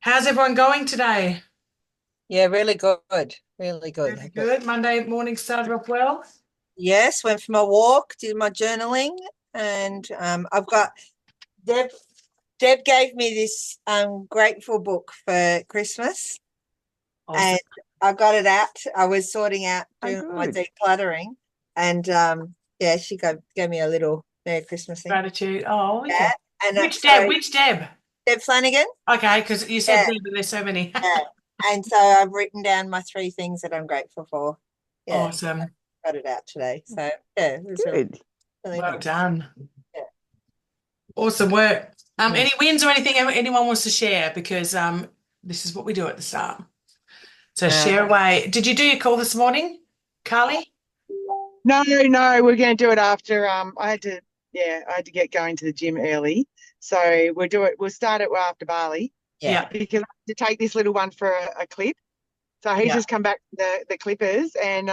How's everyone going today? Yeah, really good. Really good. Very good. Monday morning started off well. Yes, went for my walk, did my journaling, and I've got Deb. Deb gave me this grateful book for Christmas, Awesome. and I got it out. I was sorting out Oh, doing my good. decluttering, and yeah, she gave me a little Merry Christmas thing. Gratitude. Oh, Yeah, wicked. and Which Deb? so Which Deb? Deb Flanagan. Okay, because you said Yeah, Deb and there's so many. yeah, and so I've written down my three things that I'm grateful for. Yeah, Awesome. got it out today. So yeah, it was Good. really Well nice. done. Yeah. Awesome work. Mm. Any wins or anything anyone wants to share? Because this is what we do at the start. So Uh, share away. Did you do your call this morning, Carly? No, no, we're going to do it after. I had to get going to the gym early, so we'll do it. We'll start it after Bali yeah. Yeah. because I have to take this little one for a clip. So he's Yeah. just come back from the clippers, and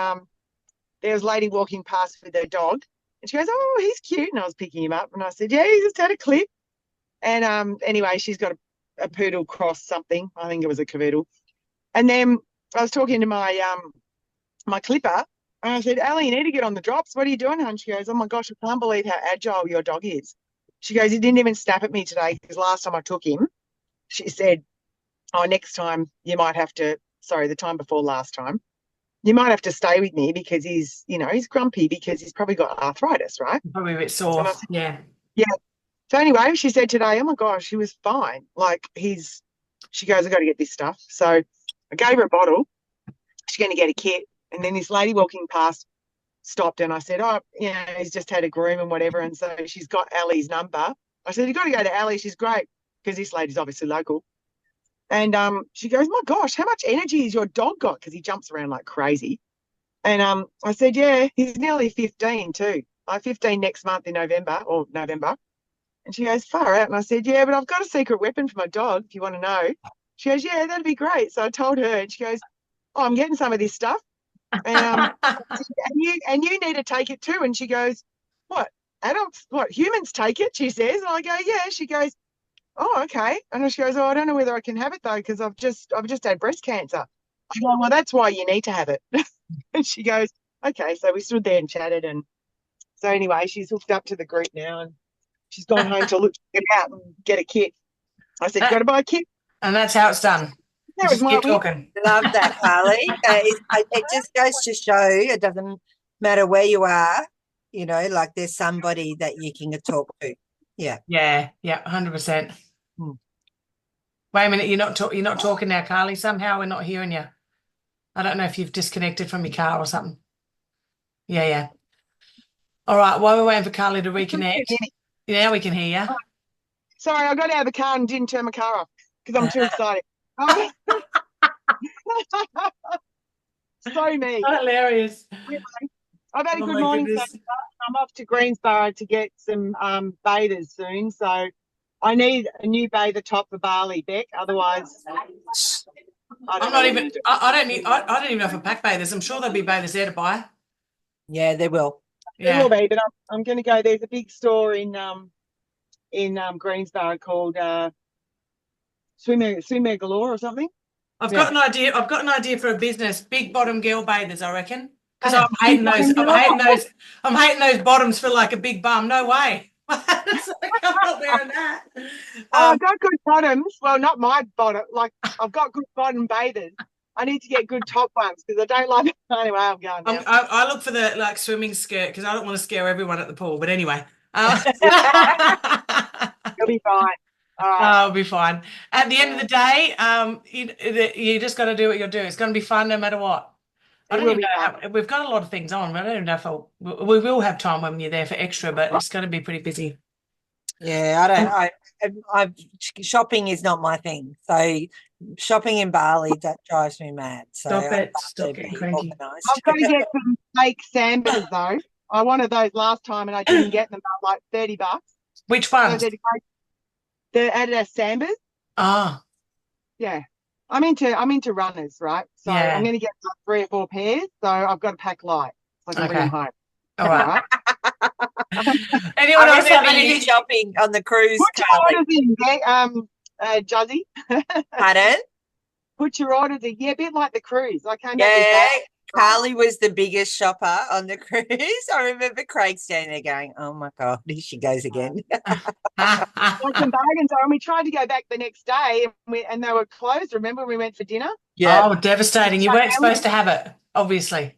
there was a lady walking past with her dog, and she goes, "Oh, he's cute," and I was picking him up, and I said, "Yeah, he just had a clip." And anyway, she's got a poodle cross something. I think it was a cavoodle. And then I was talking to my clipper. And I said, "Ellie, you need to get on the drops. What are you doing, hon?" She goes, "Oh my gosh, I can't believe how agile your dog is." She goes, "He didn't even snap at me today because last time I took him, she said, oh, next time you might have to, sorry, the time before last time, you might have to stay with me because he's grumpy because he's probably got arthritis, right?" Probably a bit And sore. I said, Yeah. "Yeah." So anyway, she said today, "Oh my gosh, he was fine. She goes, I got to get this stuff." So I gave her a bottle. She's going to get a kit. And then this lady walking past stopped and I said, "Oh, he's just had a groom and whatever." And so she's got Ali's number. I said, "You got to go to Ali. She's great," because this lady's obviously local. And she goes, "My gosh, how much energy has your dog got?" Because he jumps around like crazy. And I said, "Yeah, he's nearly 15 too. Like 15 next month in November or November." And she goes, "Far out." And I said, "Yeah, but I've got a secret weapon for my dog if you want to know." She goes, "Yeah, that'd be great." So I told her, and she goes, "Oh, I'm getting some of this stuff. And and you need to take it too." And she goes, "What? Adults? What? Humans take it?" She says. And I go, "Yeah." She goes, "Oh, okay." And she goes, "Oh, I don't know whether I can have it though because I've just had breast cancer." I go, "Well, that's why you need to have it." And she goes, "Okay." So we stood there and chatted, and so anyway, she's hooked up to the group now, and she's gone home to look it out and get a kit. I said, "You got to buy a kit." And that's how it's done. You There was just my keep win. talking. Love that, Carly. It just goes to show it doesn't matter where you are, like there's somebody that you can talk to. Yeah. Yeah, yeah, 100%. Mm. Wait a minute, you're not talking now, Carly. Somehow we're not hearing you. I don't know if you've disconnected from your car or something. Yeah, yeah. All right, while we're waiting for Carly to reconnect, now we can hear you. Sorry, I got out of the car and didn't turn my car off because I'm too excited. Oh, so me. Hilarious. I've had a Oh good my morning so goodness. far. I'm off to Greensboro to get some bathers soon. So I need a new bather top for Bali, Beck. Otherwise, I I'm don't know not what I'm even going to do. I don't even know if a pack bathers. I'm sure there'll be bathers there to buy. Yeah, they will. There will Yeah. be, but I'm going to go. There's a big store in Greensboro called Swimwear Galore or something. I've got Yeah. an idea. I've got an idea for a business. Big bottom girl bathers, I reckon. Because I'm Big hating those. bottom I'm girl. hating those. I'm hating those bottoms for like a big bum. No way. It's like, I'm not wearing that. Oh, Um, I've got good bottoms. Well, not my bottom. Like I've got good bottom bathers. I need to get good top ones because I don't like. Anyway, I'm going now. I look for the like swimming skirt because I don't want to scare everyone at the pool. But anyway, You'll be fine. All right. I'll be fine. At the end of the day, you just got to do what you're doing. It's going to be fun no matter what. I It don't will even be fun. know we've got a lot of things on. But I don't even know if we will have time when you're there for extra, but it's going to be pretty busy. Yeah, I don't. Shopping is not my thing. So shopping in Bali that drives me mad. So Stop I'd it. rather Stop getting be cranky. organised. I've got to get some fake sambas though. I wanted those last time and I didn't get them. They were like $30. Which So ones? the Adidas Sambas. Ah, Yeah. I'm into runners, right? So I'm yeah. going to get like 3 or 4 pairs. So I've got to pack light so I can bring them Okay. home. All All right. right. Anyone I else have remember you anything? shopping on the cruise, Put your Carly. orders in. Yeah? Juzzy? Pardon? Put your orders in. Yeah, a bit like the cruise. I came back with Yeah, that. Carly was the biggest shopper on the cruise. I remember Craig standing there going, "Oh my God, here she goes again." Like some bargains are, and we tried to go back the next day, and they were closed. Remember, we went for dinner. Yeah. Oh, devastating. You weren't supposed to have it, obviously.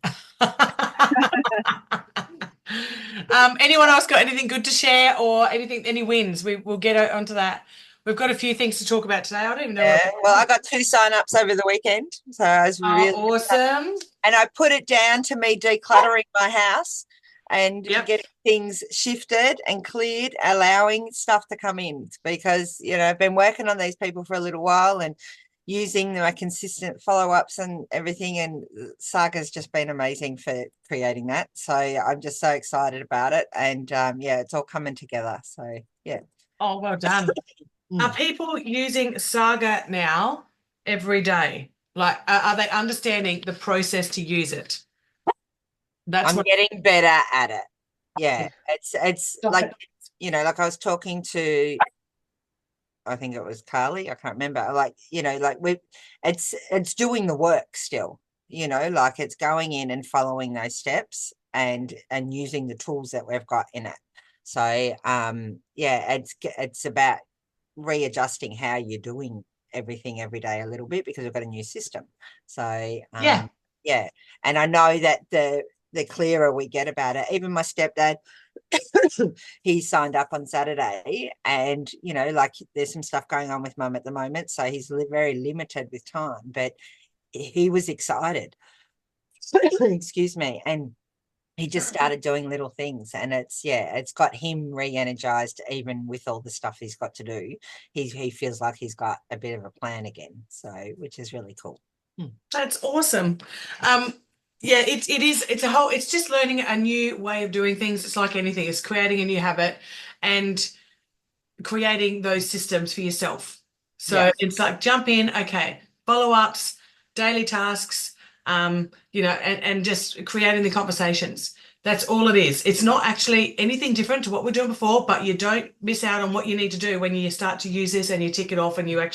Anyone else got anything good to share or anything, any wins? We'll get onto that. We've got a few things to talk about today. I don't even know Yeah. Well, I got 2 sign-ups over the weekend. So I was really awesome. and I put it down to me decluttering my house and Yep. getting things shifted and cleared, allowing stuff to come in because, I've been working on these people for a little while and using my consistent follow-ups and everything. And Saga's just been amazing for creating that. So I'm just so excited about it. And it's all coming together. So, yeah. Oh, well done. Are people using Saga now every day? Like, are they understanding the process to use it? That's I'm getting better at it. Yeah. It's Stop like, it. like I was talking to, I think it was Carly. I can't remember. Like, it's doing the work still, like it's going in and following those steps and using the tools that we've got in it. So, it's about readjusting how you're doing everything every day a little bit because we've got a new system. So, Yeah. And I know that the clearer we get about it, even my stepdad, he signed up on Saturday and, like there's some stuff going on with mum at the moment. So he's very limited with time, but he was excited. Excuse me. And he just started doing little things and it's got him re-energized even with all the stuff he's got to do. He feels like he's got a bit of a plan again. So, which is really cool. That's awesome. It's just learning a new way of doing things. It's like anything, it's creating a new habit and creating those systems for yourself. So it's like jump in, okay, follow-ups, daily tasks, and just creating the conversations. That's all it is. It's not actually anything different to what we're doing before, but you don't miss out on what you need to do when you start to use this and you tick it off and you're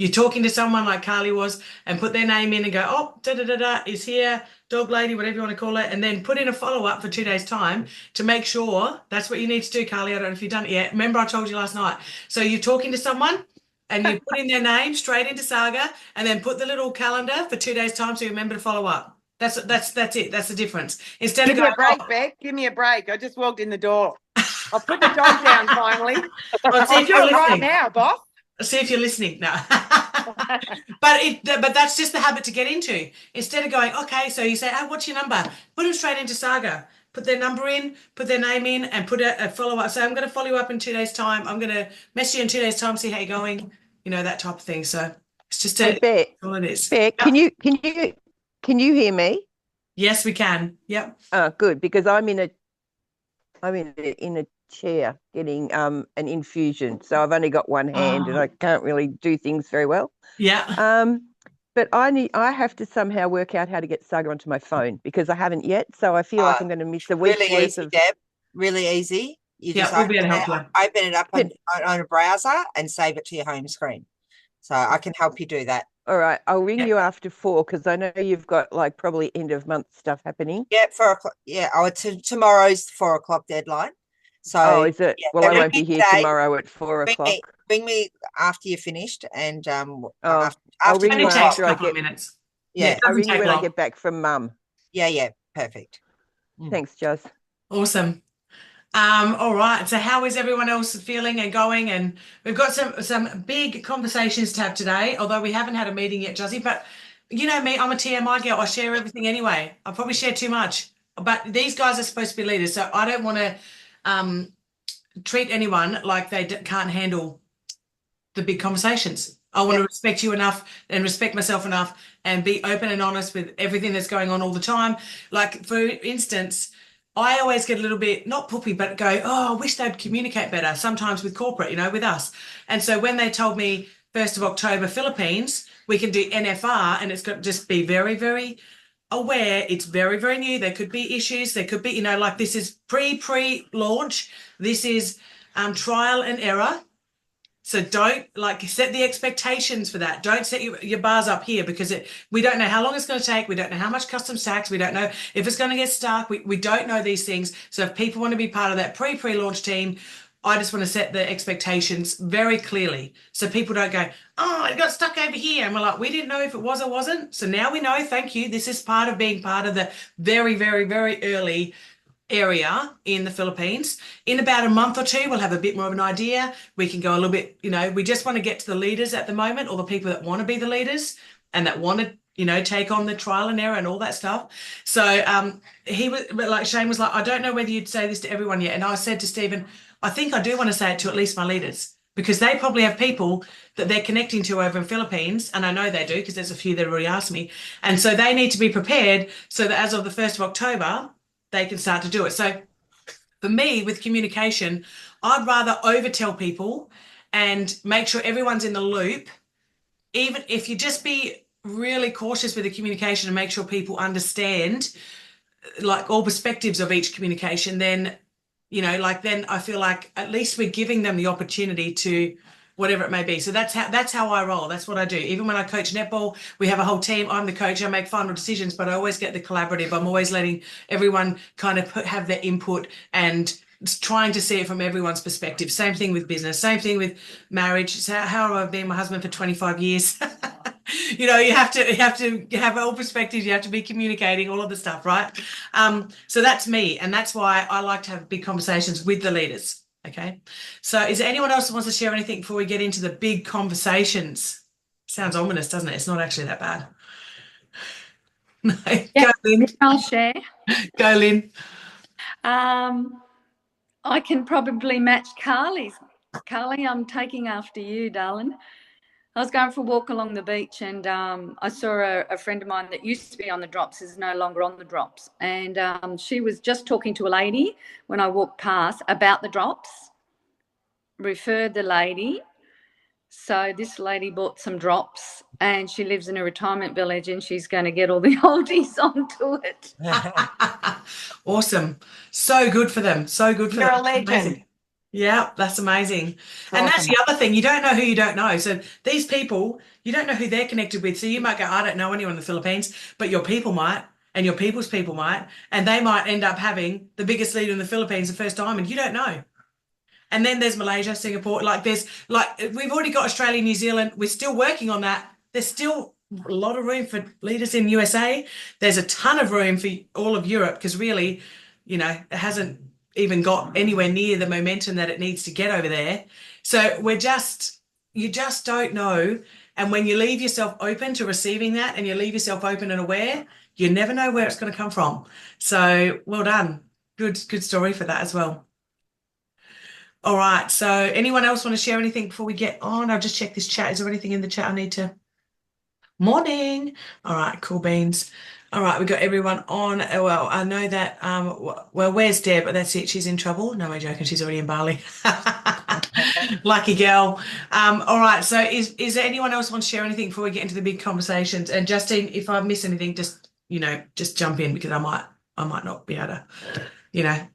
talking to someone like Carly was and put their name in and go, oh, da-da-da-da is here, dog lady, whatever you want to call it, and then put in a follow-up for 2 days' time to make sure that's what you need to do, Carly. I don't know if you've done it yet. Remember I told you last night. So you're talking to someone and you put in their name straight into Saga and then put the little calendar for 2 days' time so you remember to follow up. That's it. That's the difference. Instead Give of me a going, break, Beck. Give me a break. I just walked in the door. I'll put the dog down finally. I'll see I'll if do you're it right listening. now, boss. See if you're listening. No. But that's just the habit to get into. Instead of going, okay, so you say, oh, what's your number? Put them straight into Saga. Put their number in, put their name in, and put a follow-up. So I'm going to follow you up in 2 days' time. I'm going to message you in 2 days' time, see how you're going, that type of thing. So it's just Beck, all it is. Beck, Yeah. can you hear me? Yes, we can. Yep. Good, because I'm in a chair getting an infusion, so I've only got one hand and I can't really do things very well. Yeah. But I have to somehow work out how to get Saga onto my phone because I haven't yet. So I feel like I'm going to miss a week's Really worth easy, of. Deb. Really easy. You just we'll be able to help you. open it up on a browser and save it to your home screen. So I can help you do that. All right, I'll ring you after 4 because I know you've got like probably end of month stuff happening. Yeah, 4 o'clock. Yeah, tomorrow's 4 o'clock deadline. So is it? yeah, Well, I won't be here tomorrow at 4 o'clock. Ring me after you're finished, and I'll ring you after I get minutes. Yeah, I'll ring you when I get back from Mum. Yeah, perfect. Thanks, Juz. Awesome. All right. So how is everyone else feeling and going? And we've got some big conversations to have today, although we haven't had a meeting yet, Juzzy. But you know me, I'm a TMI girl. I share everything anyway. I probably share too much. But these guys are supposed to be leaders, so I don't want to treat anyone like they can't handle the big conversations. I want to respect you enough and respect myself enough and be open and honest with everything that's going on all the time. Like, for instance, I always get a little bit, not poopy, but go, oh, I wish they'd communicate better, sometimes with corporate, with us. And so when they told me 1st of October, Philippines, we can do NFR, and it's got to just be very, very aware. It's very, very new. There could be issues. There could be, like this is pre-launch. This is trial and error. So don't set the expectations for that. Don't set your bars up here because we don't know how long it's going to take. We don't know how much customs tax. We don't know if it's going to get stuck. We don't know these things. So if people want to be part of that pre-launch team, I just want to set the expectations very clearly so people don't go, oh, it got stuck over here. And we're like, we didn't know if it was or wasn't. So now we know, thank you. This is part of being part of the very, very, very early area in the Philippines. In about a month or two, we'll have a bit more of an idea. We can go a little bit, we just want to get to the leaders at the moment, or the people that want to be the leaders and that want to, take on the trial and error and all that stuff. So he was like, Shane was like, I don't know whether you'd say this to everyone yet. And I said to Stephen, I think I do want to say it to at least my leaders, because they probably have people that they're connecting to over in Philippines. And I know they do, because there's a few that already asked me. And so they need to be prepared so that as of the 1st of October, they can start to do it. So for me, with communication, I'd rather overtell people and make sure everyone's in the loop. Even if you just be really cautious with the communication and make sure people understand like all perspectives of each communication, then, then I feel like at least we're giving them the opportunity to whatever it may be. So that's how I roll. That's what I do. Even when I coach netball, we have a whole team. I'm the coach. I make final decisions, but I always get the collaborative. I'm always letting everyone kind of have their input and trying to see it from everyone's perspective. Same thing with business. Same thing with marriage. So how have I been my husband for 25 years? You have to have all perspectives. You have to be communicating all of the stuff, right? So that's me, and that's why I like to have big conversations with the leaders. Okay, so is there anyone else who wants to share anything before we get into the big conversations? Sounds ominous, doesn't it? It's not actually that bad. No, Yeah, go, Lynn. I'll share. Go, Lynn. I can probably match Carly's. Carly, I'm taking after you, darling. I was going for a walk along the beach, and I saw a friend of mine that used to be on the drops, is no longer on the drops. And she was just talking to a lady when I walked past about the drops, referred the lady. So this lady bought some drops, and she lives in a retirement village, and she's going to get all the oldies onto it. Awesome. So good for them. So good for You're them. a legend. Amazing. Yeah, that's amazing. And that's the other thing. You don't know who you don't know. So these people, you don't know who they're connected with. So you might go, I don't know anyone in the Philippines, but your people might, and your people's people might, and they might end up having the biggest leader in the Philippines the first time, and you don't know. And then there's Malaysia, Singapore, we've already got Australia, New Zealand. We're still working on that. There's still a lot of room for leaders in USA. There's a ton of room for all of Europe, because really, it hasn't even got anywhere near the momentum that it needs to get over there. So you just don't know. And when you leave yourself open to receiving that, and you leave yourself open and aware, you never know where it's going to come from. So well done. Good story for that as well. All right. So anyone else want to share anything before we get on? I'll just check this chat. Is there anything in the chat I need to? Morning. All right. Cool beans. All right, we got everyone on. Well, I know that, where's Deb? That's it, she's in trouble. No, we're joking, she's already in Bali. Lucky girl. All right, so is there anyone else want to share anything before we get into the big conversations? And Justine, if I miss anything, just jump in, because I might not be able to,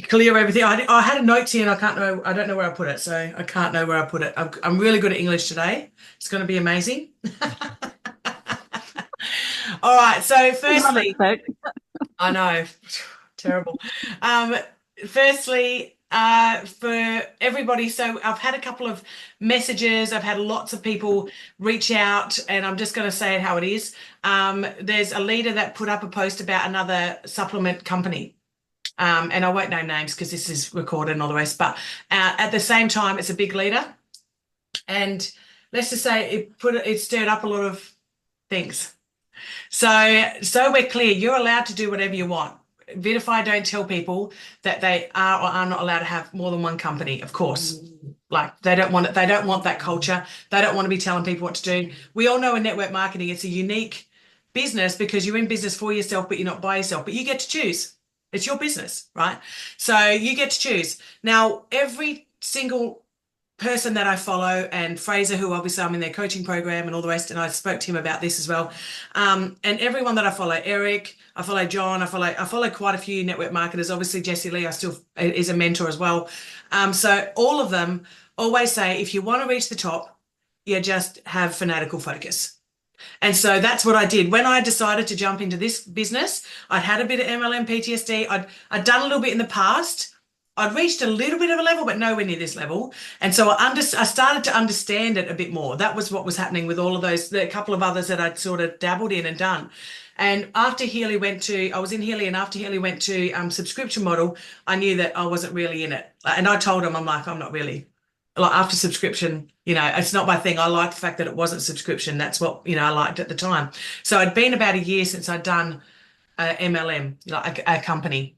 clear everything. I had a note here, and I don't know where I put it, so I can't know where I put it. I'm really good at English today. It's going to be amazing. All right, so firstly, I know, terrible. Firstly, for everybody, so I've had a couple of messages. I've had lots of people reach out, and I'm just going to say it how it is. There's a leader that put up a post about another supplement company. And I won't name names because this is recorded and all the rest, but at the same time, it's a big leader. And let's just say it stirred up a lot of things. So we're clear, you're allowed to do whatever you want. Vitify don't tell people that they are or are not allowed to have more than one company, of course. Like they don't want it, they don't want that culture. They don't want to be telling people what to do. We all know in network marketing, it's a unique business because you're in business for yourself, but you're not by yourself, but you get to choose. It's your business, right? So you get to choose. Now, every single person that I follow, and Fraser, who obviously I'm in their coaching program and all the rest, and I spoke to him about this as well. And everyone that I follow, Eric, I follow John, I follow quite a few network marketers. Obviously, Jessie Lee, is a mentor as well. So all of them, always say, if you want to reach the top, you just have fanatical focus. And so that's what I did. When I decided to jump into this business, I'd had a bit of MLM PTSD. I'd done a little bit in the past. I'd reached a little bit of a level, but nowhere near this level. And so I started to understand it a bit more. That was what was happening with all of those, a couple of others that I'd sort of dabbled in and done. And after Healy I was in Healy, and after Healy went to subscription model, I knew that I wasn't really in it. And I told him, I'm like, I'm not really. Like after subscription, it's not my thing. I liked the fact that it wasn't subscription. That's what, I liked at the time. So I'd been about a year since I'd done MLM, like a company.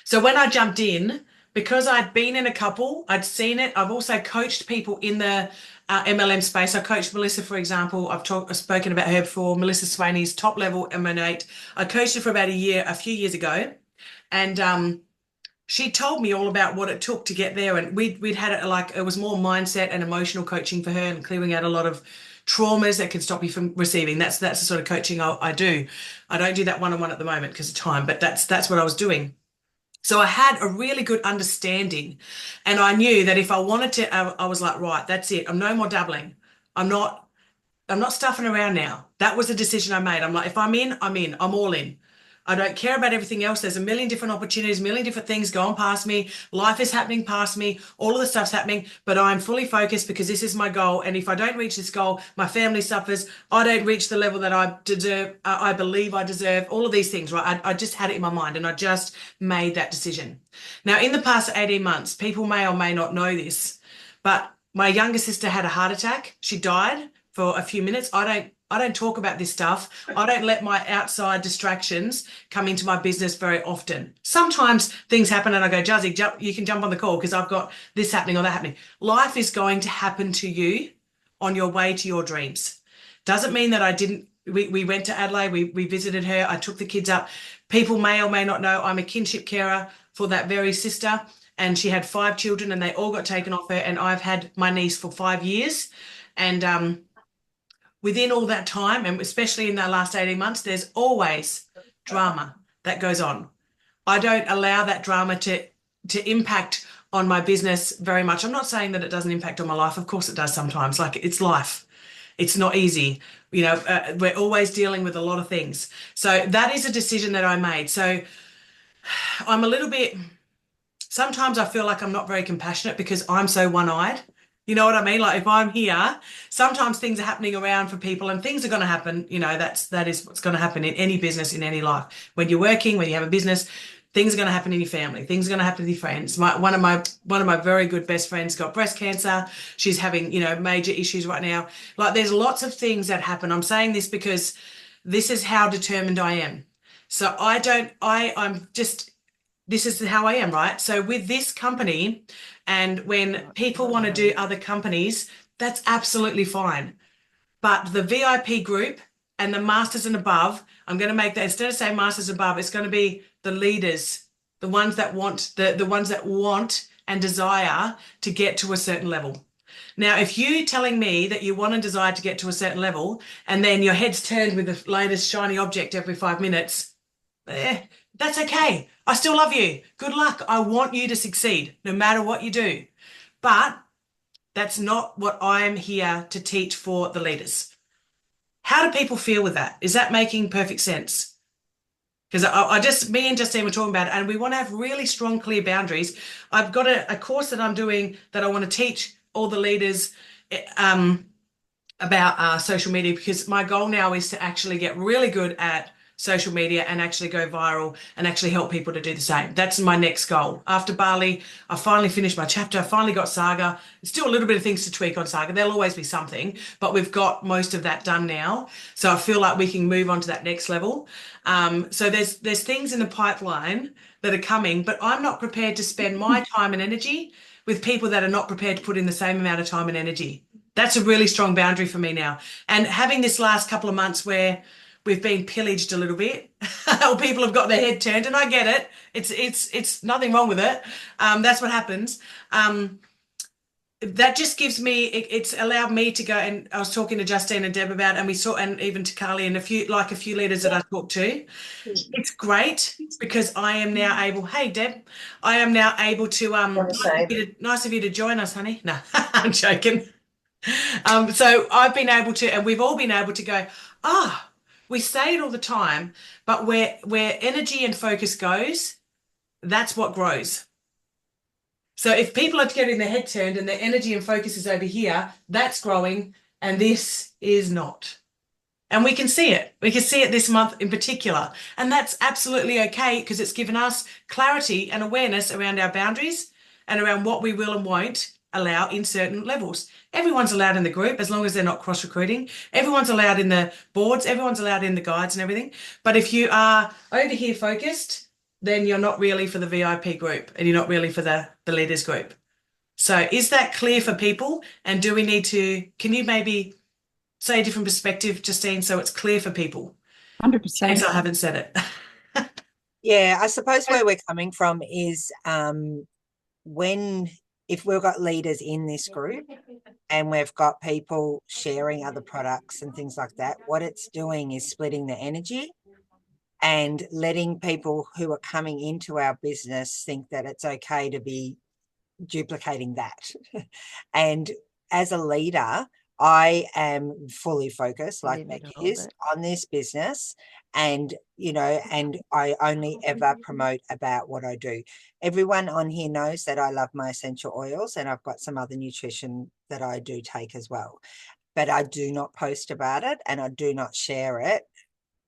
So when I jumped in, because I'd been in a couple, I'd seen it. I've also coached people in the MLM space. I coached Melissa, for example. I've spoken about her before. Melissa Swaney's top level M8. I coached her for about a few years ago. And she told me all about what it took to get there, and we'd had it was more mindset and emotional coaching for her, and clearing out a lot of traumas that can stop you from receiving. That's the sort of coaching I do. I don't do that one-on-one at the moment because of time, but that's what I was doing. So I had a really good understanding, and I knew that if I wanted to, I was like, right, that's it. I'm no more dabbling. I'm not stuffing around now. That was a decision I made. I'm like, if I'm in, I'm in. I'm all in. I don't care about everything else. There's a million different opportunities, a million different things going past me. Life is happening past me. All of the stuff's happening, but I'm fully focused because this is my goal. And if I don't reach this goal, my family suffers. I don't reach the level that I deserve. I believe I deserve. All of these things, right? I just had it in my mind, and I just made that decision. Now, in the past 18 months, people may or may not know this, but my younger sister had a heart attack. She died for a few minutes. I don't talk about this stuff. I don't let my outside distractions come into my business very often. Sometimes things happen and I go, Juzzy, you can jump on the call because I've got this happening or that happening. Life is going to happen to you on your way to your dreams. Doesn't mean that I didn't. We went to Adelaide. We visited her. I took the kids up. People may or may not know I'm a kinship carer for that very sister, and she had 5 children and they all got taken off her, and I've had my niece for 5 years. And within all that time, and especially in the last 18 months, there's always drama that goes on. I don't allow that drama to impact on my business very much. I'm not saying that it doesn't impact on my life. Of course it does sometimes. Like, it's life. It's not easy. We're always dealing with a lot of things. So that is a decision that I made. So I'm a little bit, sometimes I feel like I'm not very compassionate because I'm so one-eyed. You know what I mean? Like, if I'm here, sometimes things are happening around for people, and things are going to happen. That is what's going to happen in any business, in any life. When you're working, when you have a business, things are going to happen in your family. Things are going to happen with your friends. One of my very good best friends got breast cancer. She's having, major issues right now. Like, there's lots of things that happen. I'm saying this because this is how determined I am. So this is how I am, right? So with this company, and when people want to do other companies, that's absolutely fine. But the VIP group and the masters and above, I'm going to make that, instead of saying masters above, it's going to be the leaders, the ones that want, the ones that want and desire to get to a certain level. Now, if you're telling me that you want and desire to get to a certain level, and then your head's turned with the latest shiny object every 5 minutes, that's okay. I still love you. Good luck. I want you to succeed no matter what you do. But that's not what I'm here to teach for the leaders. How do people feel with that? Is that making perfect sense? Because me and Justine were talking about it, and we want to have really strong, clear boundaries. I've got a course that I'm doing that I want to teach all the leaders about social media, because my goal now is to actually get really good at social media and actually go viral and actually help people to do the same. That's my next goal. After Bali, I finally finished my chapter. I finally got Saga. There's still a little bit of things to tweak on Saga. There'll always be something, but we've got most of that done now. So I feel like we can move on to that next level. So there's things in the pipeline that are coming, but I'm not prepared to spend my time and energy with people that are not prepared to put in the same amount of time and energy. That's a really strong boundary for me now. And having this last couple of months where we've been pillaged a little bit, or people have got their head turned, and I get it. It's nothing wrong with it. That's what happens. that just gives me it's allowed me to go, and I was talking to Justine and Deb about, and we saw, and even to Carly and a few leaders that I talked to. It's great because I am now able, hey Deb, I am now able to nice of you to join us, honey. No, I'm joking. So I've been able to, and we've all been able to go, we say it all the time, but where energy and focus goes, that's what grows. So if people are getting their head turned and their energy and focus is over here, that's growing, and this is not. And we can see it. We can see it this month in particular. And that's absolutely okay, because it's given us clarity and awareness around our boundaries and around what we will and won't allow in certain levels. Everyone's allowed in the group as long as they're not cross recruiting. Everyone's allowed in the boards. Everyone's allowed in the guides and everything. But if you are over here focused, then you're not really for the VIP group, and you're not really for the leaders group. So is that clear for people? And do we need to, can you maybe say a different perspective, Justine, so it's clear for people? 100%. I haven't said it. Yeah, I suppose where we're coming from is if we've got leaders in this group and we've got people sharing other products and things like that, what it's doing is splitting the energy and letting people who are coming into our business think that it's okay to be duplicating that. And as a leader, I am fully focused, like Becky is, on this business. And, and I only ever promote about what I do. Everyone on here knows that I love my essential oils, and I've got some other nutrition that I do take as well. But I do not post about it, and I do not share it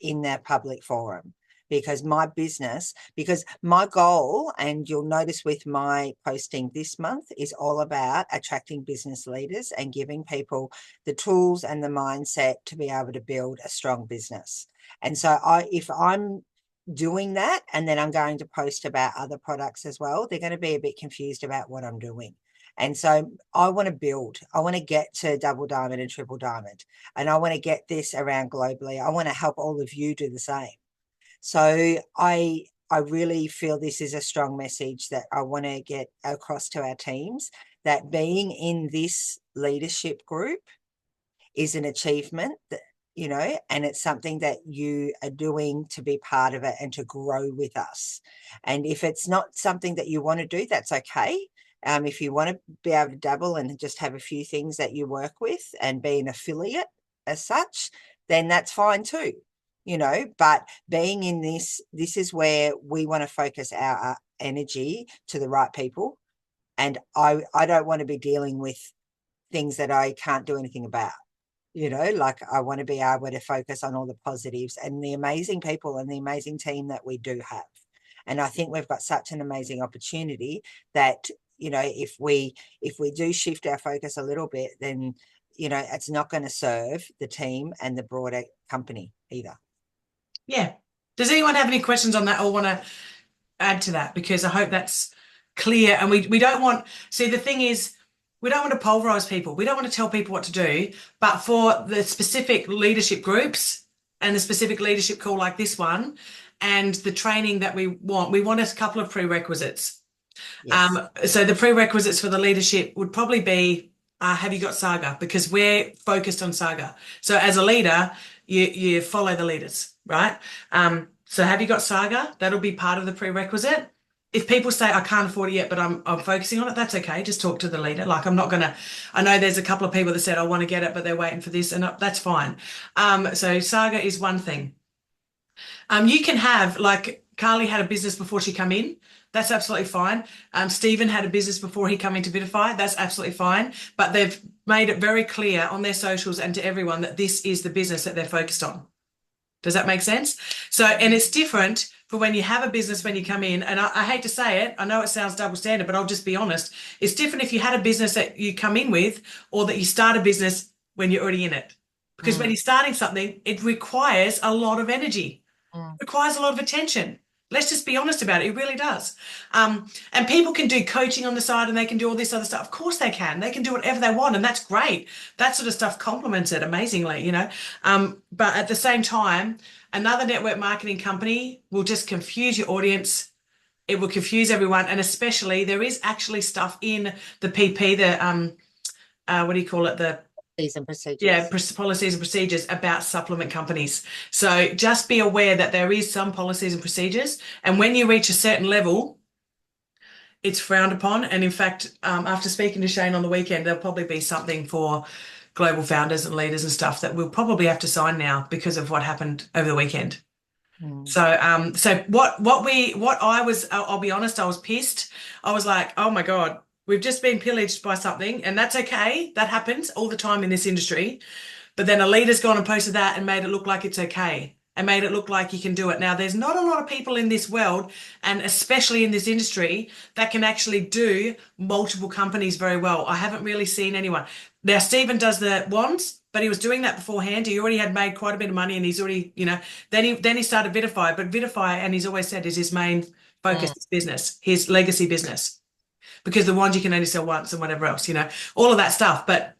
in their public forum, because my goal, and you'll notice with my posting this month, is all about attracting business leaders and giving people the tools and the mindset to be able to build a strong business. And so if I'm doing that and then I'm going to post about other products as well, they're going to be a bit confused about what I'm doing. And so I want to build, I want to get to double diamond and triple diamond, and I want to get this around globally. I want to help all of you do the same. So I really feel this is a strong message that I want to get across to our teams, that being in this leadership group is an achievement, that, and it's something that you are doing to be part of it and to grow with us. And if it's not something that you want to do, that's okay. If you want to be able to dabble and just have a few things that you work with and be an affiliate as such, then that's fine too, but being in this is where we want to focus our energy to the right people. And I don't want to be dealing with things that I can't do anything about, like I want to be able to focus on all the positives and the amazing people and the amazing team that we do have. And I think we've got such an amazing opportunity that, if we do shift our focus a little bit, then, it's not going to serve the team and the broader company either. Yeah. Does anyone have any questions on that or want to add to that? Because I hope that's clear. And we don't want, see, the thing is, we don't want to pulverize people. We don't want to tell people what to do, but for the specific leadership groups and the specific leadership call like this one and the training that we want a couple of prerequisites. Yes. So the prerequisites for the leadership would probably be, have you got Saga? Because we're focused on Saga. So as a leader, you follow the leaders, right? So have you got Saga? That'll be part of the prerequisite. If people say, I can't afford it yet, but I'm focusing on it, that's okay. Just talk to the leader. Like, I'm not going to, I know there's a couple of people that said, I want to get it, but they're waiting for this, and that's fine. So Saga is one thing. You can have, like, Carly had a business before she come in. That's absolutely fine. Stephen had a business before he come into Vitify. That's absolutely fine. But they've made it very clear on their socials and to everyone that this is the business that they're focused on. Does that make sense? So, and it's different for when you have a business when you come in, and I hate to say it, I know it sounds double standard, but I'll just be honest. It's different if you had a business that you come in with or that you start a business when you're already in it. Because when you're starting something, it requires a lot of energy. It requires a lot of attention. Let's just be honest about it. It really does. And people can do coaching on the side and they can do all this other stuff. Of course they can. They can do whatever they want, and that's great. That sort of stuff complements it amazingly, But at the same time, another network marketing company will just confuse your audience it will confuse everyone. And especially there is actually stuff in the PP, what do you call it? The These and procedures. Yeah, policies and procedures about supplement companies. So just be aware that there is some policies and procedures, and when you reach a certain level, it's frowned upon. And in fact, after speaking to Shane on the weekend, there'll probably be something for global founders and leaders and stuff that we'll probably have to sign now because of what happened over the weekend. So I'll be honest, I was pissed. I was like, oh my God, we've just been pillaged by something, and that's okay. That happens all the time in this industry. But then a leader's gone and posted that and made it look like it's okay and made it look like you can do it. Now, there's not a lot of people in this world, and especially in this industry, that can actually do multiple companies very well. I haven't really seen anyone. Now, Stephen does the wands, but he was doing that beforehand. He already had made quite a bit of money, and he's already, then he started Vitify. But Vitify, and he's always said, is his main focus, his business, his legacy business. Because the ones you can only sell once and whatever else, all of that stuff. But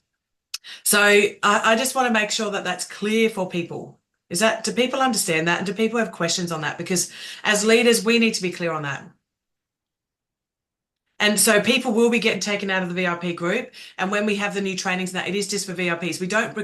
so I just want to make sure that that's clear for people. Do people understand that? And do people have questions on that? Because as leaders, we need to be clear on that. And so people will be getting taken out of the VIP group. And when we have the new trainings, it is just for VIPs. We don't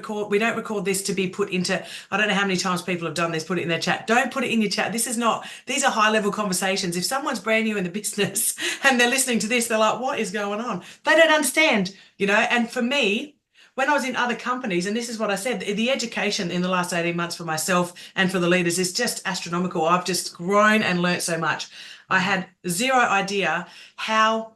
record this to be put into, I don't know how many times people have done this, put it in their chat. Don't put it in your chat. These are high level conversations. If someone's brand new in the business and they're listening to this, they're like, what is going on? They don't understand, and for me, when I was in other companies, and this is what I said, the education in the last 18 months for myself and for the leaders is just astronomical. I've just grown and learnt so much. I had zero idea how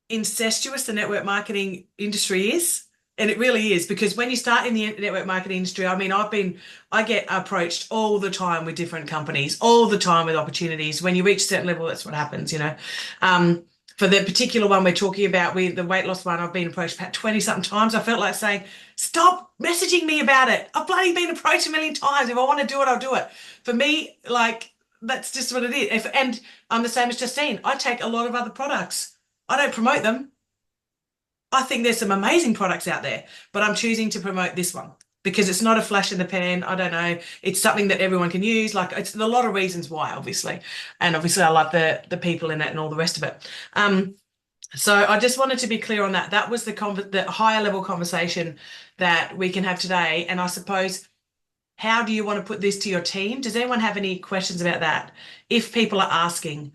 incestuous the network marketing industry is. And it really is, because when you start in the network marketing industry, I mean, I get approached all the time with different companies, all the time with opportunities. When you reach a certain level, that's what happens, For the particular one we're talking about, the weight loss one, I've been approached about 20-something times. I felt like saying, stop messaging me about it. I've bloody been approached a million times. If I want to do it, I'll do it. For me, that's just what it is. And I'm the same as Justine. I take a lot of other products. I don't promote them. I think there's some amazing products out there, but I'm choosing to promote this one because it's not a flash in the pan. I don't know. It's something that everyone can use. It's a lot of reasons why, obviously. And obviously I love the people in it and all the rest of it. So I just wanted to be clear on that. That was the higher level conversation that we can have today. And I suppose, how do you want to put this to your team? Does anyone have any questions about that? If people are asking,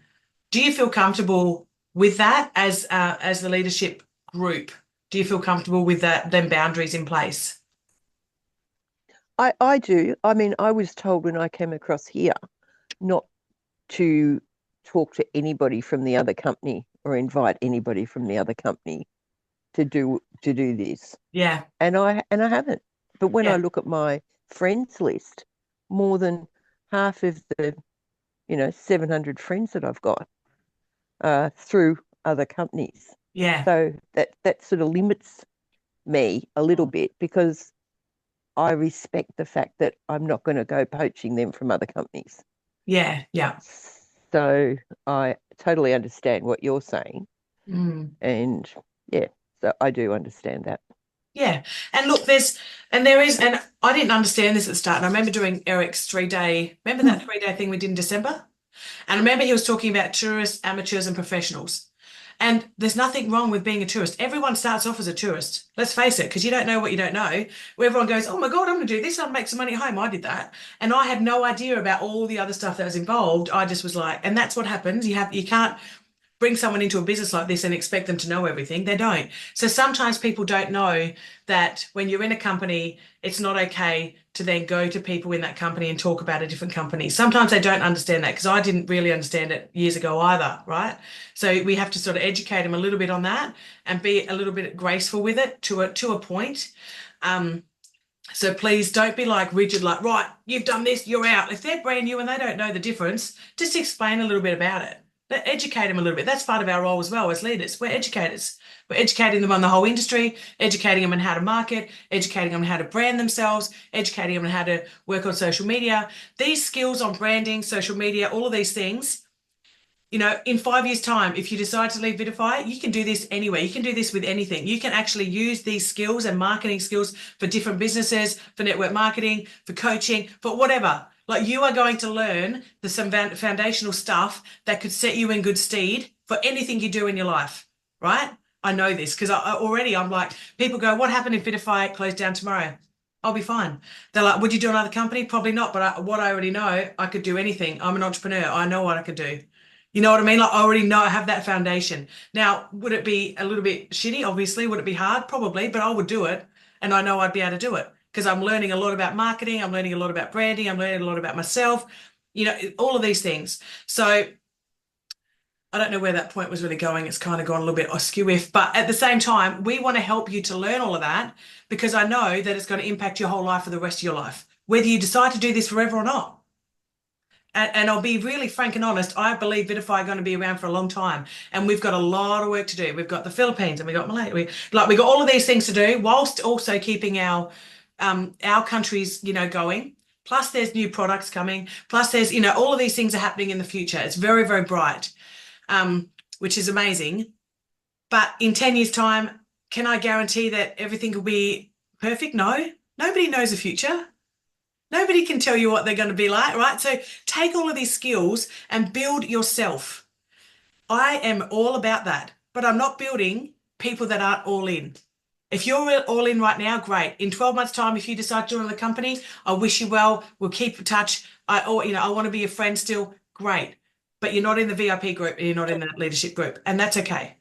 do you feel comfortable with that as the leadership group? Do you feel comfortable with them boundaries in place? I do. I mean, I was told when I came across here not to talk to anybody from the other company or invite anybody from the other company to do this. Yeah. And I haven't. But when I look at my friends list, more than half of the 700 friends that I've got through other companies. Yeah. So that sort of limits me a little bit, because I respect the fact that I'm not going to go poaching them from other companies. Yeah, yeah. So I totally understand what you're saying. And so I do understand that. Yeah. And look, there is, and I didn't understand this at the start. And I remember doing Eric's 3-day, remember that 3-day thing we did in December? And I remember he was talking about tourists, amateurs, and professionals. And there's nothing wrong with being a tourist. Everyone starts off as a tourist. Let's face it, because you don't know what you don't know. Where everyone goes, oh my God, I'm going to do this. I'll make some money at home. I did that. And I had no idea about all the other stuff that was involved. I just was like, and that's what happens. You can't bring someone into a business like this and expect them to know everything. They don't. So sometimes people don't know that when you're in a company, it's not okay to then go to people in that company and talk about a different company. Sometimes they don't understand that, because I didn't really understand it years ago either, right? So we have to sort of educate them a little bit on that and be a little bit graceful with it to a point. So please don't be rigid, right, you've done this, you're out. If they're brand new and they don't know the difference, just explain a little bit about it. Educate them a little bit. That's part of our role as well as leaders. We're educators. We're educating them on the whole industry, educating them on how to market, educating them on how to brand themselves, educating them on how to work on social media. These skills on branding, social media, all of these things, in 5 years' time, if you decide to leave Vitify, you can do this anywhere. You can do this with anything. You can actually use these skills and marketing skills for different businesses, for network marketing, for coaching, for whatever. Like you are going to learn some foundational stuff that could set you in good stead for anything you do in your life, right? I know this because I'm like, people go, what happened if Bitify closed down tomorrow? I'll be fine. They're like, would you do another company? Probably not. But what I already know, I could do anything. I'm an entrepreneur. I know what I could do. You know what I mean? Like I already know I have that foundation. Now, would it be a little bit shitty? Obviously. Would it be hard? Probably, but I would do it. And I know I'd be able to do it because I'm learning a lot about marketing. I'm learning a lot about branding. I'm learning a lot about myself, all of these things. So I don't know where that point was really going. It's kind of gone a little bit askew-if, but at the same time, we want to help you to learn all of that because I know that it's going to impact your whole life for the rest of your life, whether you decide to do this forever or not. And I'll be really frank and honest. I believe Bitify are going to be around for a long time, and we've got a lot of work to do. We've got the Philippines and we've got Malaysia. We got all of these things to do, whilst also keeping our countries, going. Plus, there's new products coming. Plus, there's all of these things are happening in the future. It's very, very bright, which is amazing. But in 10 years' time, can I guarantee that everything will be perfect? No, nobody knows the future. Nobody can tell you what they're going to be like, right? So take all of these skills and build yourself. I am all about that, but I'm not building people that aren't all in. If you're all in right now, great. In 12 months' time, if you decide to join the company, I wish you well. We'll keep in touch. I want to be your friend still. Great. But you're not in the VIP group and you're not in the leadership group, and that's okay.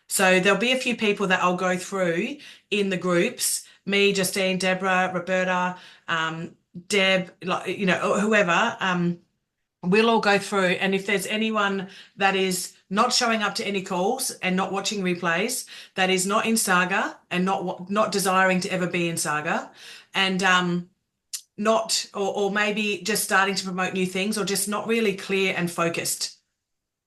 So there'll be a few people that I'll go through in the groups. Me, Justine, Deborah, Roberta, Deb, whoever, we'll all go through. And if there's anyone that is not showing up to any calls and not watching replays, that is not in Saga and not desiring to ever be in Saga, and or maybe just starting to promote new things or just not really clear and focused,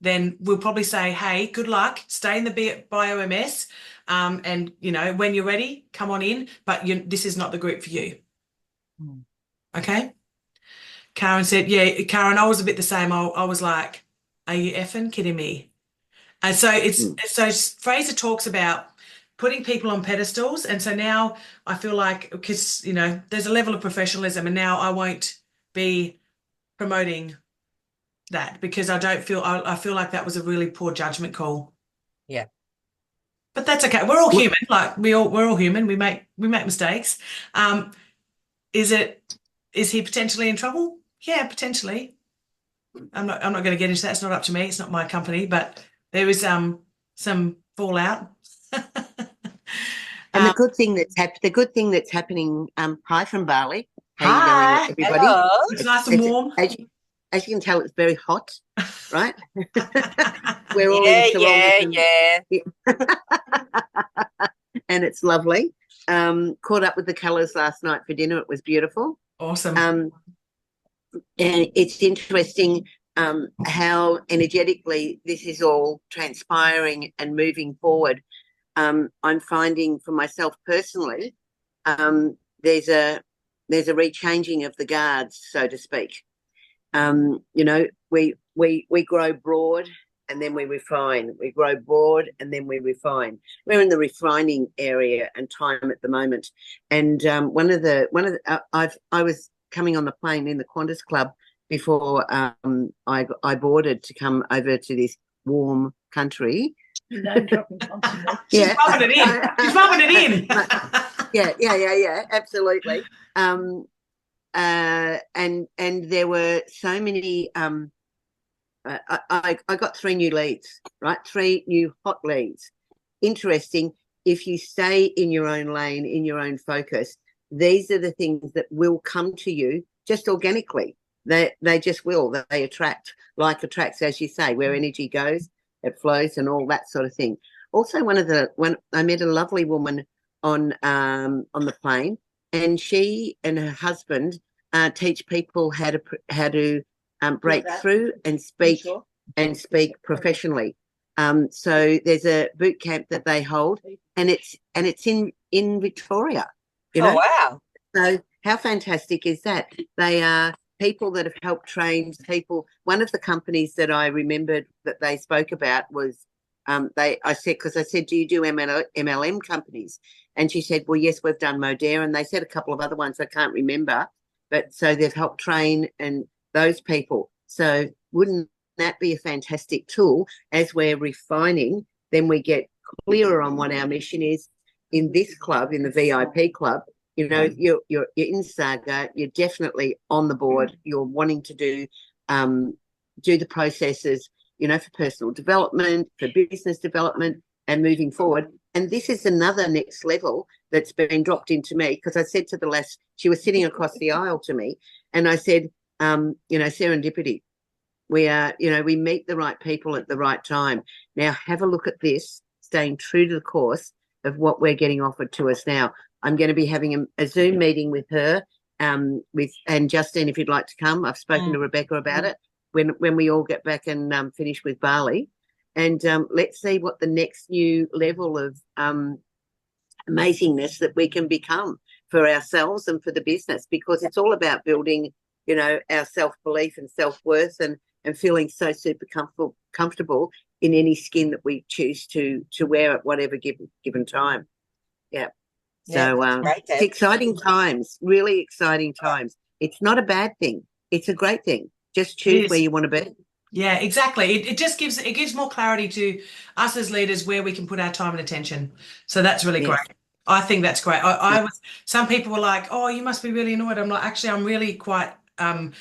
then we'll probably say, hey, good luck, stay in the BioMS. And when you're ready, come on in, but this is not the group for you. Okay. Karen said, yeah, Karen, I was a bit the same. I was like, are you effing kidding me? And so so Fraser talks about putting people on pedestals. And so now I feel like, because, there's a level of professionalism, and now I won't be promoting that because I feel like that was a really poor judgment call. Yeah. But that's okay. We're all human. Like we're all human. We make mistakes. Is he potentially in trouble? Yeah, potentially. I'm not going to get into that. It's not up to me. It's not my company, but there is some fallout. And the good thing that's happening, hi from Bali. How Hi. you going, everybody? Hello. It's nice and warm. As you can tell, it's very hot, right? We're all Yeah, in yeah. And it's lovely. Caught up with the colours last night for dinner. It was beautiful. Awesome. And it's interesting how energetically this is all transpiring and moving forward. I'm finding for myself personally, there's a rechanging of the guards, so to speak. We grow broad and then we refine. We grow broad and then we refine. We're in the refining area and time at the moment. And I was coming on the plane in the Qantas Club before I boarded to come over to this warm country. She's rubbing it in. She's rubbing it in. Yeah, absolutely. And there were so many. I got 3 new leads, right? 3 new hot leads. Interesting. If you stay in your own lane, in your own focus, these are the things that will come to you just organically. They just will. They attract, like attracts, as you say, where energy goes, it flows, and all that sort of thing. Also, when I met a lovely woman on the plane, and she and her husband teach people how to break through and speak professionally. So there's a boot camp that they hold, and it's in Victoria. Oh, wow. So how fantastic is that? They are people that have helped train people. One of the companies that I remembered that they spoke about was I said, do you do MLM companies? And she said, well, yes, we've done Modere, and they said a couple of other ones I can't remember. but so they've helped train and those people. So wouldn't that be a fantastic tool as we're refining? Then we get clearer on what our mission is in this club, in the VIP club. You know, you're in Saga, you're definitely on the board, you're wanting to do the processes, you know, for personal development, for business development and moving forward. And this is another next level that's been dropped into me, because I said to the lass, she was sitting across the aisle to me, and I said, you know, serendipity. We are, you know, we meet the right people at the right time. Now have a look at this, staying true to the course of what we're getting offered to us now. I'm going to be having a Zoom meeting with her, and Justine, if you'd like to come. I've spoken to Rebecca about it when we all get back and finish with Bali. And let's see what the next new level of amazingness that we can become for ourselves and for the business, because it's all about building, you know, our self-belief and self-worth and feeling so super comfortable in any skin that we choose to wear at whatever given time. Yeah. So it's exciting times, really exciting times. It's not a bad thing. It's a great thing. Just choose where you want to be. Yeah, exactly. It just gives more clarity to us as leaders where we can put our time and attention. So that's really great. I think that's great. Some people were like, "Oh, you must be really annoyed." I'm like, actually, I'm really quite. I'm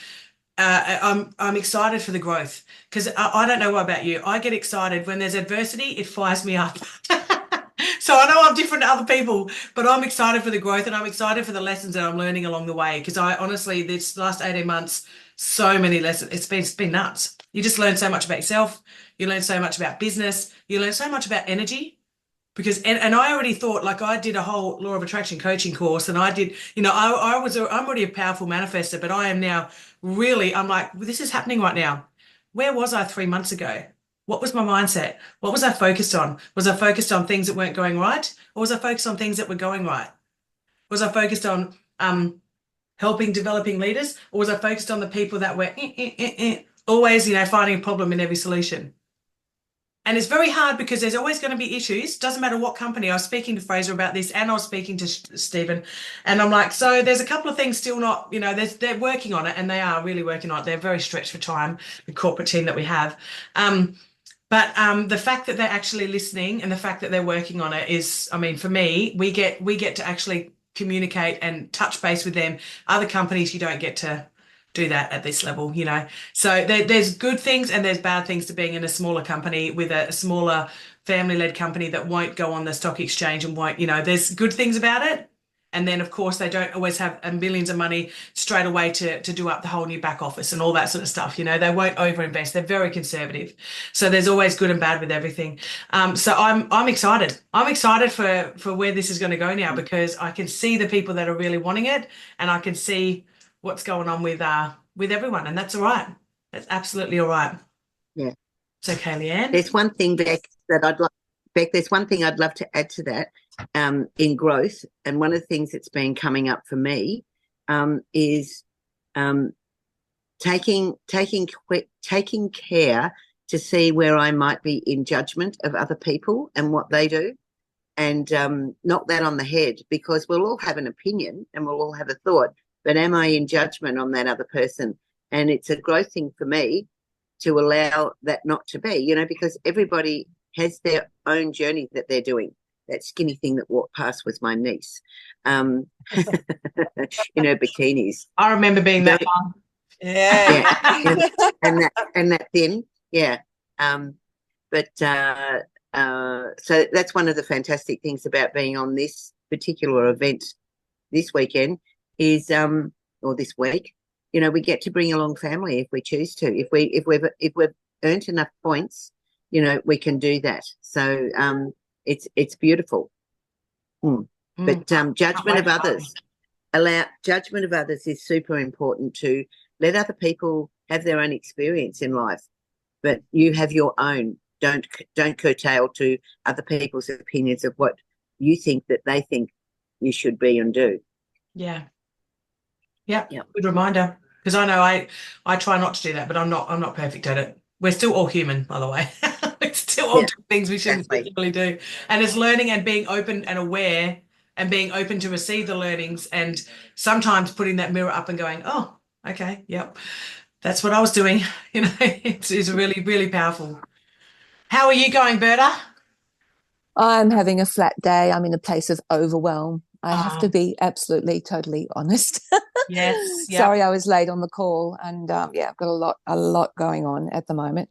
excited for the growth, because I don't know about you. I get excited when there's adversity. It fires me up. So I know I'm different to other people, but I'm excited for the growth, and I'm excited for the lessons that I'm learning along the way. Because I honestly, this last 18 months, so many lessons. It's been nuts. You just learn so much about yourself. You learn so much about business. You learn so much about energy. Because and I already thought, like, I did a whole law of attraction coaching course, and I did, you know, I'm already a powerful manifester, but I am now really, I'm like, this is happening right now. Where was I 3 months ago? What was my mindset? What was I focused on? Was I focused on things that weren't going right? Or was I focused on things that were going right? Was I focused on helping developing leaders? Or was I focused on the people that were always, you know, finding a problem in every solution? And it's very hard, because there's always going to be issues. Doesn't matter what company. I was speaking to Fraser about this, and I was speaking to Stephen, and I'm like, so there's a couple of things still not, you know, they're working on it, and they are really working on it. They're very stretched for time, the corporate team that we have. But the fact that they're actually listening and the fact that they're working on it is, I mean, for me, we get to actually communicate and touch base with them. Other companies, you don't get to do that at this level, you know. So there's good things and there's bad things to being in a smaller company with a smaller family-led company that won't go on the stock exchange and won't, you know, there's good things about it. And then, of course, they don't always have millions of money straight away to do up the whole new back office and all that sort of stuff. You know, they won't overinvest. They're very conservative. So there's always good and bad with everything. So I'm excited. I'm excited for where this is going to go now, because I can see the people that are really wanting it, and I can see what's going on with everyone, and that's all right. That's absolutely all right. Yeah. It's okay, Leanne. There's one thing, Beck, there's one thing I'd love to add to that in growth, and one of the things that's been coming up for me is taking care to see where I might be in judgment of other people and what they do, and knock that on the head, because we'll all have an opinion and we'll all have a thought, but am I in judgment on that other person? And it's a growth thing for me to allow that not to be, you know, because everybody has their own journey that they're doing. That skinny thing that walked past was my niece, in her bikinis. I remember being that one. Yeah. and that thin, yeah. So that's one of the fantastic things about being on this particular event this weekend is, or this week, you know, we get to bring along family if we choose to. If we've earned enough points, you know, we can do that. So it's beautiful. But judgment of others is super important. To let other people have their own experience in life, but you have your own. Don't curtail to other people's opinions of what you think that they think you should be and do. Yeah. Good reminder, because I know I try not to do that, but I'm not perfect at it. We're still all human, by the way. We still all do things we shouldn't really do, and it's learning and being open and aware and being open to receive the learnings, and sometimes putting that mirror up and going, oh, okay, yep, that's what I was doing. You know, it's really, really powerful. How are you going, Berta? I'm having a flat day. I'm in a place of overwhelm. I have to Ah, be absolutely, totally honest. yes, yep. Sorry, I was late on the call, and yeah, I've got a lot going on at the moment.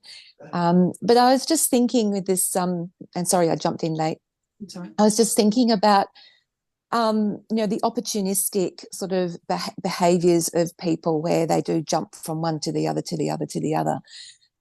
But I was just thinking with this, and sorry, I jumped in late. It's all right. I was just thinking about, the opportunistic sort of behaviors of people where they do jump from one to the other, to the other, to the other.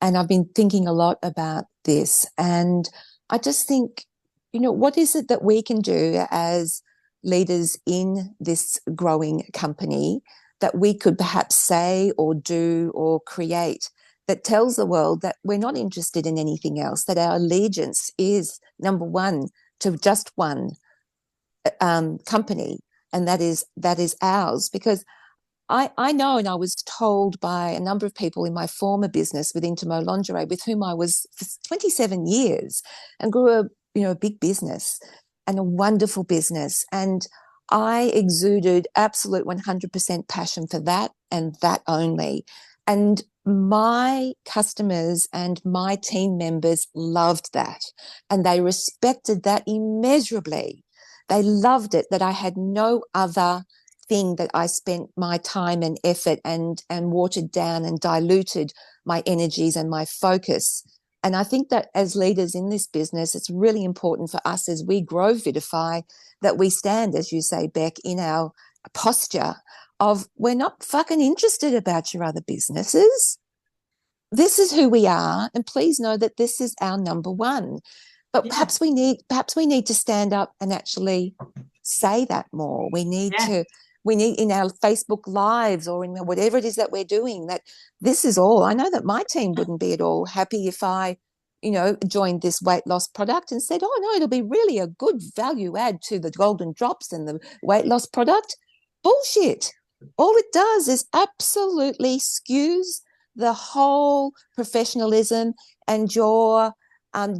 And I've been thinking a lot about this, and I just think, what is it that we can do as leaders in this growing company that we could perhaps say or do or create that tells the world that we're not interested in anything else, that our allegiance is number one to just one company, and that is ours. Because I know, and I was told by a number of people in my former business with Intimo Lingerie, with whom I was for 27 years and grew a big business and a wonderful business. And I exuded absolute 100% passion for that and that only. And my customers and my team members loved that, and they respected that immeasurably. They loved it, that I had no other thing that I spent my time and effort and watered down and diluted my energies and my focus. And I think that as leaders in this business, it's really important for us as we grow Vitify that we stand, as you say, Beck, in our posture of we're not fucking interested about your other businesses. This is who we are, and please know that this is our number one. But Yeah. perhaps we need to stand up and actually say that more. We need Yeah. in our Facebook lives or in whatever it is that we're doing, that this is all. I know that my team wouldn't be at all happy if I, joined this weight loss product and said, oh no, it'll be really a good value add to the Golden Drops and the weight loss product. Bullshit. All it does is absolutely skews the whole professionalism and your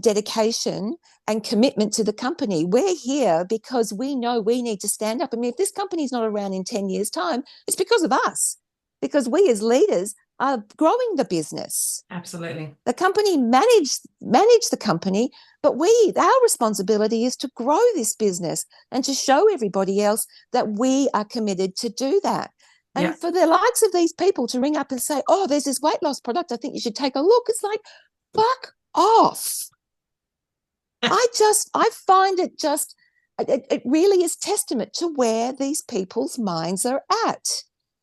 dedication and commitment to the company. We're here because we know we need to stand up. I mean, if this company's not around in 10 years' time, it's because of us, because we as leaders are growing the business. Absolutely. The company manage the company, but our responsibility is to grow this business and to show everybody else that we are committed to do that. And Yeah. for the likes of these people to ring up and say, oh, there's this weight loss product, I think you should take a look. It's like, fuck off. I find it really is testament to where these people's minds are at.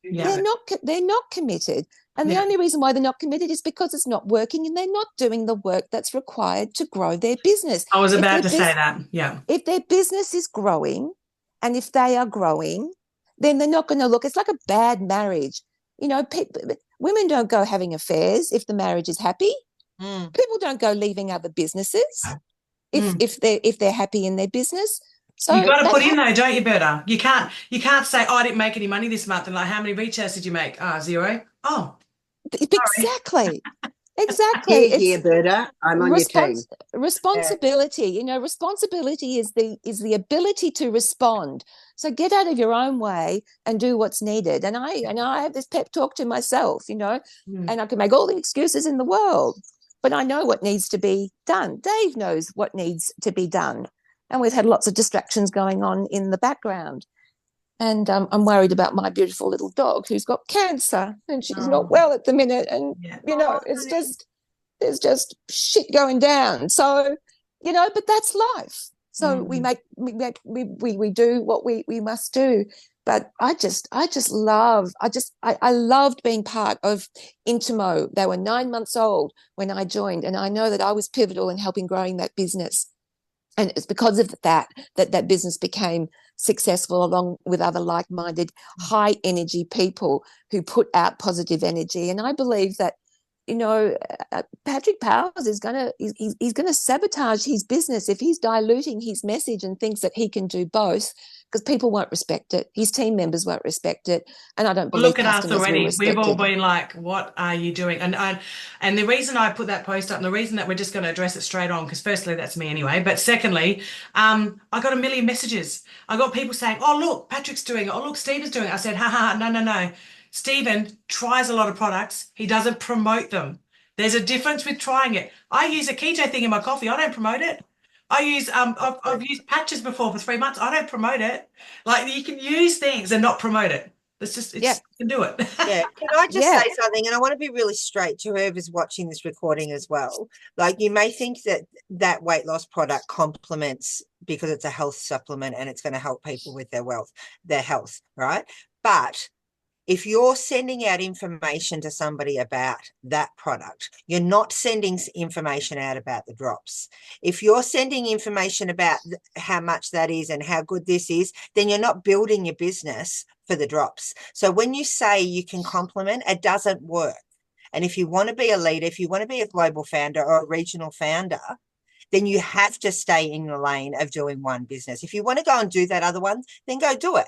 Yeah. They're not committed. And the Yeah. only reason why they're not committed is because it's not working and they're not doing the work that's required to grow their business. I was If about their to bus- say that. Yeah. If their business is growing and if they are growing, then they're not going to look. It's like a bad marriage. Women don't go having affairs if the marriage is happy. Mm. People don't go leaving other businesses if they're happy in their business. So You got to that put in though, don't you, Berta? You can't say, oh, I didn't make any money this month, and like, how many reach outs did you make? Zero. Oh, exactly. Here, here, Berta. I'm on your team. Responsibility. Responsibility is the ability to respond. So get out of your own way and do what's needed. And I have this pep talk to myself, and I can make all the excuses in the world, but I know what needs to be done. Dave knows what needs to be done. And we've had lots of distractions going on in the background. And I'm worried about my beautiful little dog who's got cancer and she's not well at the minute. And, yeah. there's just shit going down. So, but that's life. So we do what we must do. But I loved being part of Intimo. They were 9 months old when I joined, and I know that I was pivotal in helping growing that business. And it's because of that business became successful, along with other like-minded, high-energy people who put out positive energy. And I believe that, Patrick Powers is he's gonna sabotage his business if he's diluting his message and thinks that he can do both. because people won't respect it. His team members won't respect it. And I don't Well, believe look at us customers will already. respect We've all it. been like, what are you doing? And the reason I put that post up, and the reason that we're just going to address it straight on, because firstly, that's me anyway. But secondly, I got a million messages. I got people saying, oh, look, Patrick's doing it. Oh, look, Stephen's doing it. I said, no. Stephen tries a lot of products. He doesn't promote them. There's a difference with trying it. I use a keto thing in my coffee. I don't promote it. I use I've used patches before for 3 months. I don't promote it. Like, you can use things and not promote it. You can do it. Yeah. Can I just Yeah. say something? And I want to be really straight to whoever's watching this recording as well. Like, you may think that that weight loss product complements because it's a health supplement and it's going to help people with their health, right? But if you're sending out information to somebody about that product, you're not sending information out about the drops. If you're sending information about how much that is and how good this is, then you're not building your business for the drops. So when you say you can complement, it doesn't work. And if you want to be a leader, if you want to be a global founder or a regional founder, then you have to stay in the lane of doing one business. If you want to go and do that other one, then go do it.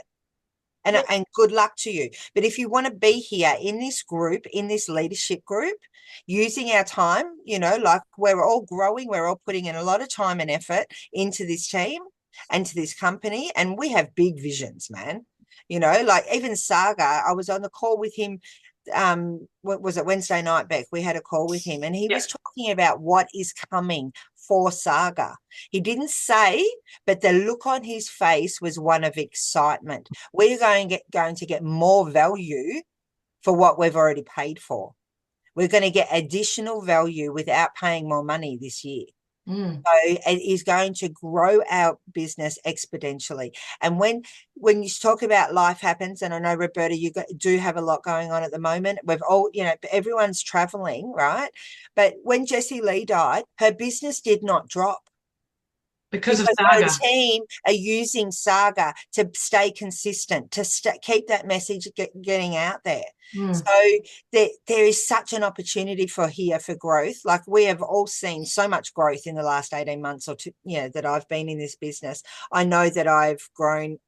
And good luck to you. But if you want to be here in this group, in this leadership group, using our time, like, we're all growing, we're all putting in a lot of time and effort into this team and to this company. And we have big visions, man. Like, even Saga, I was on the call with him. What was it, Wednesday night, Beck? We had a call with him and he was talking about what is coming for Saga. He didn't say, but the look on his face was one of excitement. We're going to get more value for what we've already paid for. We're going to get additional value without paying more money this year. So it is going to grow our business exponentially. And when you talk about life happens, and I know, Roberta, you do have a lot going on at the moment. We've all, everyone's traveling, right? But when Jessie Lee died, her business did not drop. Because of Saga. Her team are using Saga to stay consistent, to keep that message getting out there. So there is such an opportunity for growth. Like, we have all seen so much growth in the last 18 months or two, that I've been in this business. I know that I've grown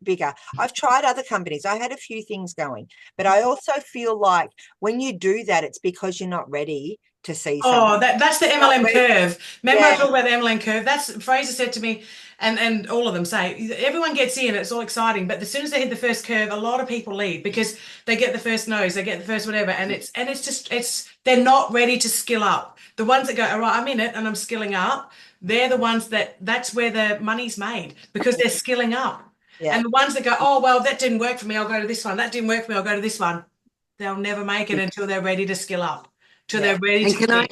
bigger. I've tried other companies. I had a few things going, but I also feel like when you do that, it's because you're not ready to see something. Oh, that's the MLM curve. Remember, I Yeah. talked about the MLM curve. That's Fraser said to me, and all of them say, everyone gets in, it's all exciting, but as soon as they hit the first curve, a lot of people leave because they get the first nose, they get the first whatever, and they're not ready to skill up. The ones that go, all right, I'm in it and I'm skilling up, they're the ones that's where the money's made, because they're skilling up. Yeah. And the ones that go, oh, well, that didn't work for me, I'll go to this one. That didn't work for me, I'll go to this one. They'll never make it until they're ready to skill up. They're ready to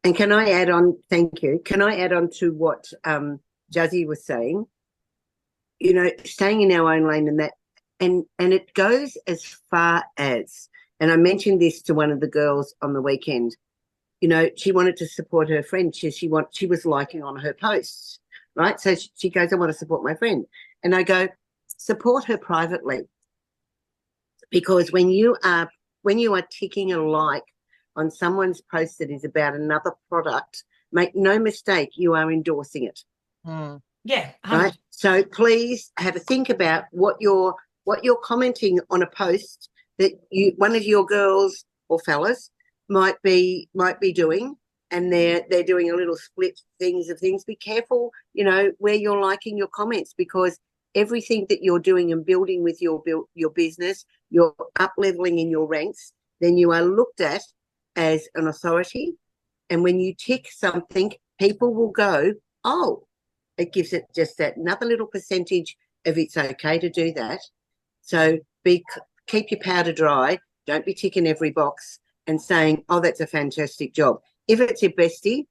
can I add on? Thank you. Can I add on to what Jazzy was saying? Staying in our own lane, and it goes as far as, and I mentioned this to one of the girls on the weekend. She wanted to support her friend. She was liking on her posts, right? So she goes, I want to support my friend, and I go, support her privately, because when you are ticking a like on someone's post that is about another product, make no mistake, you are endorsing it. Yeah. Right. So please have a think about what you're commenting on a post that one of your girls or fellas might be doing, and they're doing a little split things. Be careful, where you're liking your comments, because everything that you're doing and building with your business, you're up leveling in your ranks, then you are looked at as an authority. And when you tick something, people will go, oh, it gives it just that another little percentage of it's okay to do that. So keep your powder dry. Don't be ticking every box and saying, oh, that's a fantastic job. If it's your bestie,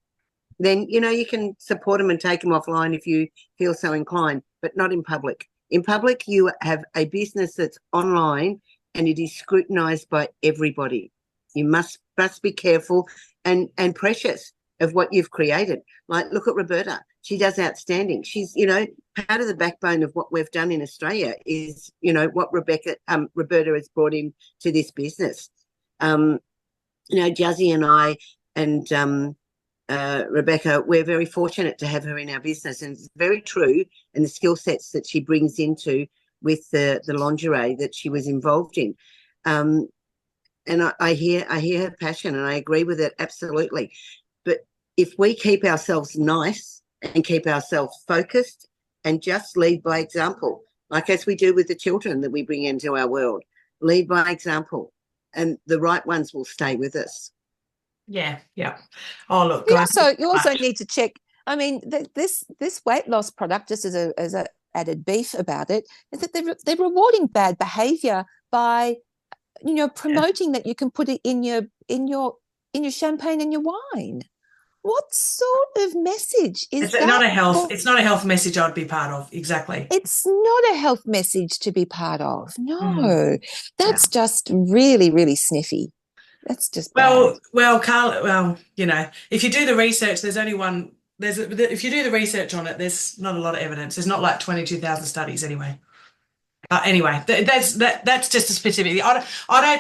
then, you can support them and take them offline if you feel so inclined, but not in public. In public, you have a business that's online and it is scrutinized by everybody. You must be careful and precious of what you've created. Like, look at Roberta. She does outstanding. She's, part of the backbone of what we've done in Australia is, what Roberta has brought in to this business. Jazzy and I and Rebecca, we're very fortunate to have her in our business, and it's very true. And the skill sets that she brings into with the lingerie that she was involved in. And I hear her passion, and I agree with it absolutely. But if we keep ourselves nice and keep ourselves focused and just lead by example, like as we do with the children that we bring into our world, lead by example, and the right ones will stay with us. Yeah. Oh, look, You guys. also need to check. I mean, this weight loss product, just as a added beef about it, is that they're rewarding bad behavior by, promoting that you can put it in your champagne and your wine. What sort of message is It's that? It's not a health message I'd be part of. Exactly. It's not a health message to be part of. No, that's just really, really sniffy. That's just bad. Carl. If you do the research, there's only one. If you do the research on it, there's not a lot of evidence. There's not like 22,000 studies anyway. Anyway, that's just a specific. I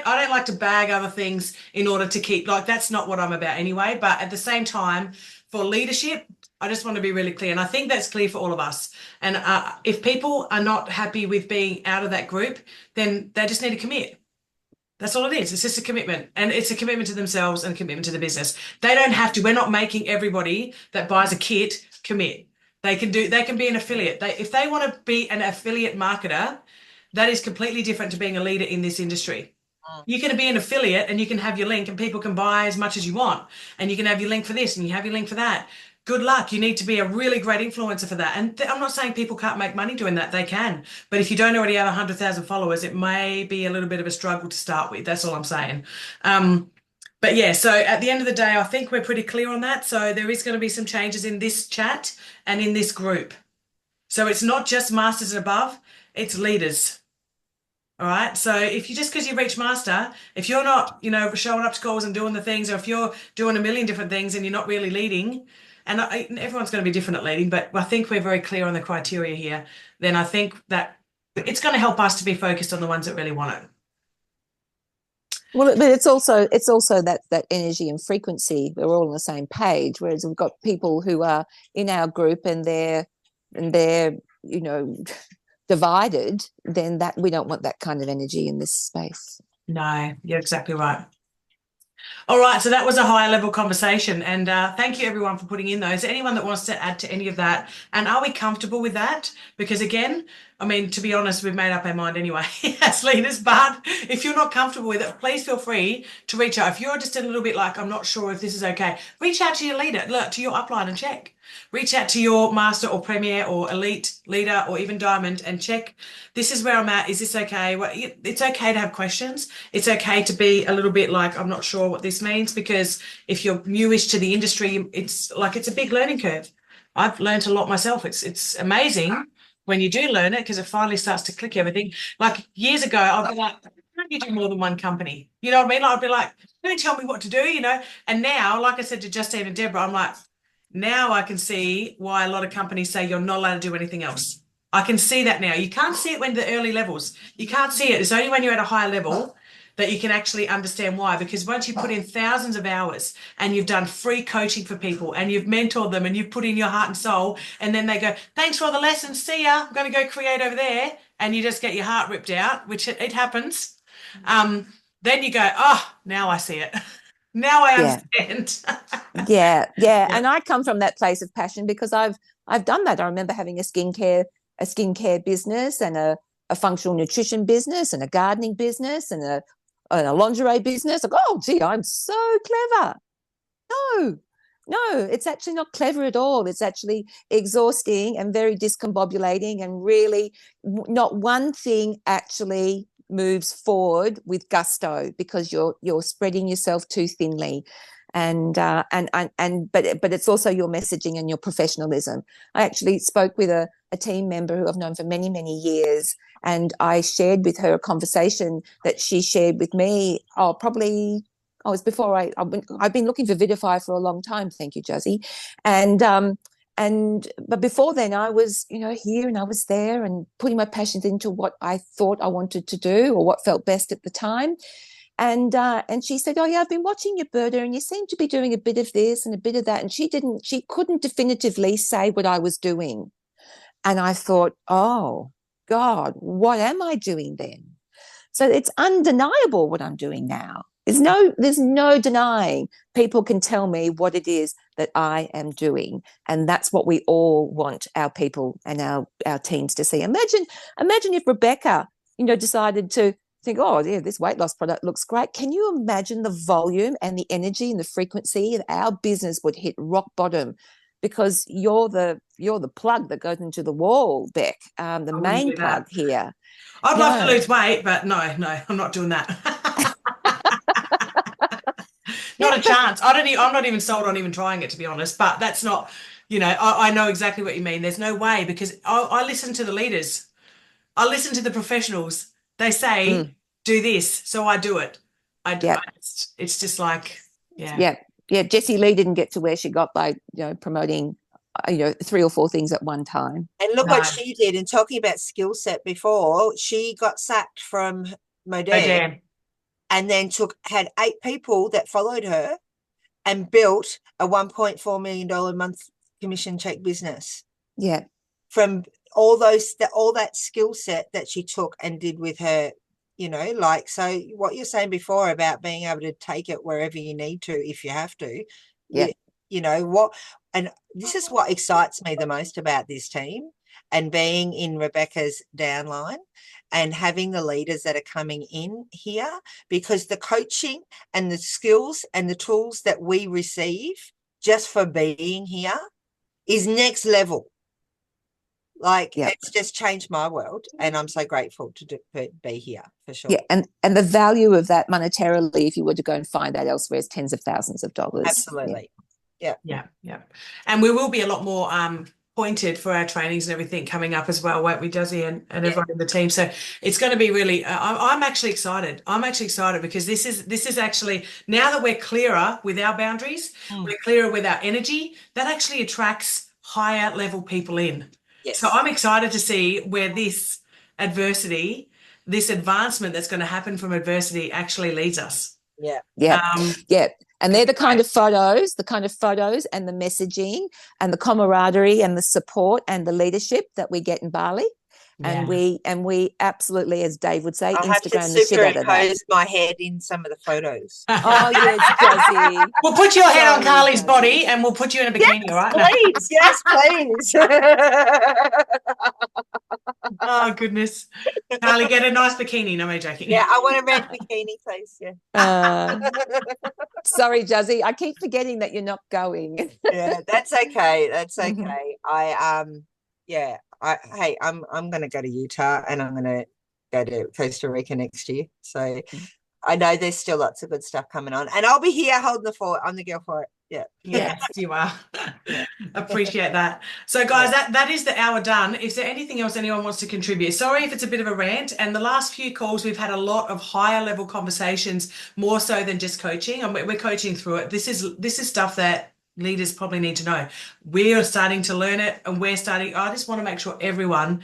don't like to bag other things in order to keep, like, that's not what I'm about anyway. But at the same time, for leadership, I just want to be really clear, and I think that's clear for all of us. And if people are not happy with being out of that group, then they just need to commit. That's all it is. It's just a commitment, and it's a commitment to themselves and a commitment to the business. They don't have to. We're not making everybody that buys a kit commit. They can be an affiliate. If they want to be an affiliate marketer, that is completely different to being a leader in this industry. You can be an affiliate and you can have your link and people can buy as much as you want, and you can have your link for this and you have your link for that. Good luck. You need to be a really great influencer for that. And I'm not saying people can't make money doing that. They can. But if you don't already have 100,000 followers, it may be a little bit of a struggle to start with. That's all I'm saying. But yeah, so at the end of the day, I think we're pretty clear on that. So there is going to be some changes in this chat and in this group. So it's not just masters and above, it's leaders. All right. So if you just because you reach master, if you're not, showing up to calls and doing the things, or if you're doing a million different things and you're not really leading, and everyone's going to be different at leading, but I think we're very clear on the criteria here, then I think that it's going to help us to be focused on the ones that really want it. Well, but it's also that energy and frequency. We're all on the same page. Whereas we've got people who are in our group and they're divided. Then that we don't want that kind of energy in this space. No, you're exactly right. All right, so that was a higher level conversation, and thank you everyone for putting in those. Anyone that wants to add to any of that, and are we comfortable with that? Because again, I mean, to be honest, we've made up our mind anyway as leaders, but if you're not comfortable with it, please feel free to reach out. If you're just a little bit like, I'm not sure if this is okay, reach out to your leader, look, to your upline and check. Reach out to your master or premier or elite leader or even diamond and check, this is where I'm at. Is this okay? Well, it's okay to have questions. It's okay to be a little bit like, I'm not sure what this means, because if you're newish to the industry, it's a big learning curve. I've learned a lot myself. It's amazing when you do learn it, because it finally starts to click everything. Like years ago, I'd be like, how do you do more than one company? You know what I mean? I'd be like, don't tell me what to do, And now, like I said to Justine and Deborah, I'm like, now I can see why a lot of companies say you're not allowed to do anything else. I can see that now. You can't see it when the early levels. You can't see it. It's only when you're at a higher level that you can actually understand why. Because once you put in thousands of hours and you've done free coaching for people and you've mentored them and you've put in your heart and soul, and then they go, thanks for all the lessons, see ya, I'm going to go create over there, and you just get your heart ripped out, which it happens. Then you go, oh, now I see it. Now I understand. Yeah. And I come from that place of passion because I've done that. I remember having a skincare business and a functional nutrition business and a gardening business and a lingerie business. Like, oh, gee, I'm so clever. No, it's actually not clever at all. It's actually exhausting and very discombobulating, and really not one thing actually moves forward with gusto, because you're spreading yourself too thinly. But it's also your messaging and your professionalism. I actually spoke with a team member who I've known for many, many years, and I shared with her a conversation that she shared with me. It was before I've been looking for Vidify for a long time. Thank you, Jazzy. But before then I was, here and I was there and putting my passions into what I thought I wanted to do or what felt best at the time. And she said, "Oh yeah, I've been watching your Berta, and you seem to be doing a bit of this and a bit of that." And she couldn't definitively say what I was doing. And I thought, oh God, what am I doing then? So it's undeniable what I'm doing now. There's no denying. People can tell me what it is that I am doing. And that's what we all want our people and our teams to see. Imagine if Rebecca, decided to think, oh yeah, this weight loss product looks great. Can you imagine the volume and the energy and the frequency of our business would hit rock bottom? Because you're the plug that goes into the wall, Beck, the main plug here. I'd love to lose weight, but no, I'm not doing that. Not a chance. I'm not even sold on even trying it, to be honest. But that's not, I know exactly what you mean. There's no way, because I listen to the leaders. I listen to the professionals. They say, do this, so I do it. It's just like, yeah. Yeah, Jessie Lee didn't get to where she got by, promoting, 3 or 4 things at one time. And look what she did. And talking about skill set before, she got sacked from Modern and then had 8 people that followed her and built a $1.4 million a month commission check business. Yeah. From all that skill set that she took and did with her, so what you're saying before about being able to take it wherever you need to, if you have to, and this is what excites me the most about this team and being in Rebecca's downline and having the leaders that are coming in here, because the coaching and the skills and the tools that we receive just for being here is next level. It's just changed my world, and I'm so grateful to be here, for sure. Yeah, and the value of that monetarily, if you were to go and find that elsewhere, is tens of thousands of dollars. Absolutely. Yeah. And we will be a lot more pointed for our trainings and everything coming up as well, won't we, Josie, and everyone in the team? So it's going to be really, I'm actually excited. I'm actually excited because this is actually, now that we're clearer with our boundaries, we're clearer with our energy, that actually attracts higher level people in. Yes. So I'm excited to see where this adversity, this advancement that's going to happen from adversity actually leads us. Yeah. And they're the kind of photos and the messaging and the camaraderie and the support and the leadership that we get in Bali. And we absolutely, as Dave would say, Instagram the shit out of that. I'll have to superimpose my head in some of the photos. Oh, yes, Josie. We'll put your head on Carly's body and we'll put you in a bikini, yes, right? Please. Yes, please. Oh, goodness. Carly, get a nice bikini. No, I'm joking. Yeah, I want a red bikini, please. Yeah. Sorry, Josie. I keep forgetting that you're not going. Yeah, that's okay. That's okay. I'm going to go to Utah and I'm going to go to Costa Rica next year. So I know there's still lots of good stuff coming on, and I'll be here holding the fort. I'm the girl for it. Yeah. Yes, you are. Appreciate that. So guys, that is the hour done. Is there anything else anyone wants to contribute? Sorry if it's a bit of a rant, and the last few calls we've had a lot of higher level conversations, more so than just coaching, and we're coaching through it. This is stuff that leaders probably need to know. We are starting to learn it, and I just want to make sure everyone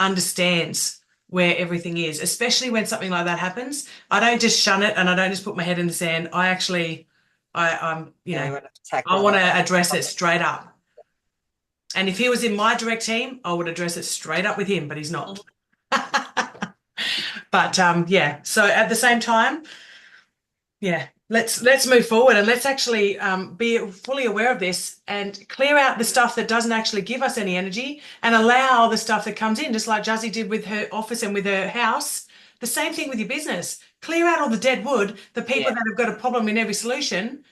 understands where everything is, especially when something like that happens. I don't just shun it and I don't just put my head in the sand. I want to address it straight up. And if he was in my direct team, I would address it straight up with him, but he's not. But so at the same time, let's move forward, and let's actually be fully aware of this and clear out the stuff that doesn't actually give us any energy and allow the stuff that comes in, just like Jazzy did with her office and with her house. The same thing with your business. Clear out all the dead wood, the people that have got a problem in every solution.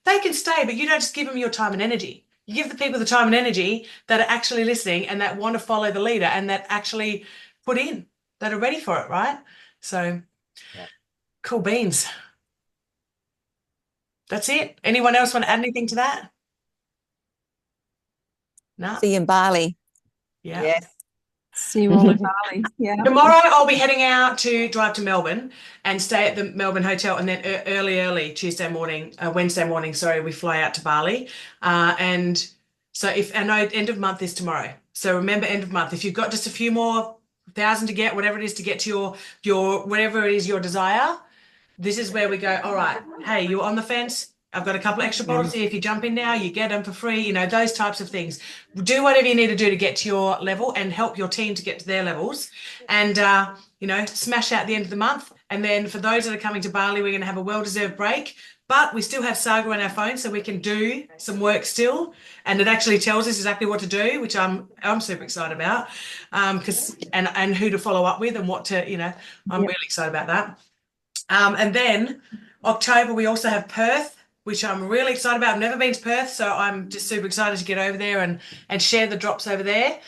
They can stay, but you don't just give them your time and energy. You give the people the time and energy that are actually listening and that want to follow the leader and that actually put in, that are ready for it, right? So, cool beans. That's it. Anyone else want to add anything to that? No. See you in Bali. Yeah. Yes. See you all in Bali. Yeah. Tomorrow I'll be heading out to drive to Melbourne and stay at the Melbourne hotel, and then early Wednesday morning, we fly out to Bali. And so I know end of month is tomorrow. So remember, end of month, if you've got just a few more thousand to get, whatever it is to get to your whatever it is your desire, this is where we go, all right, hey, you're on the fence. I've got a couple extra bottles here. If you jump in now, you get them for free, you know, those types of things. Do whatever you need to do to get to your level and help your team to get to their levels. And, you know, smash out the end of the month. And then for those that are coming to Bali, we're going to have a well-deserved break. But we still have Saga on our phone, so we can do some work still. And it actually tells us exactly what to do, which I'm super excited about. Because and who to follow up with and what to, you know, I'm really excited about that. And then October, we also have Perth, which I'm really excited about. I've never been to Perth, so I'm just super excited to get over there and share the drops over there.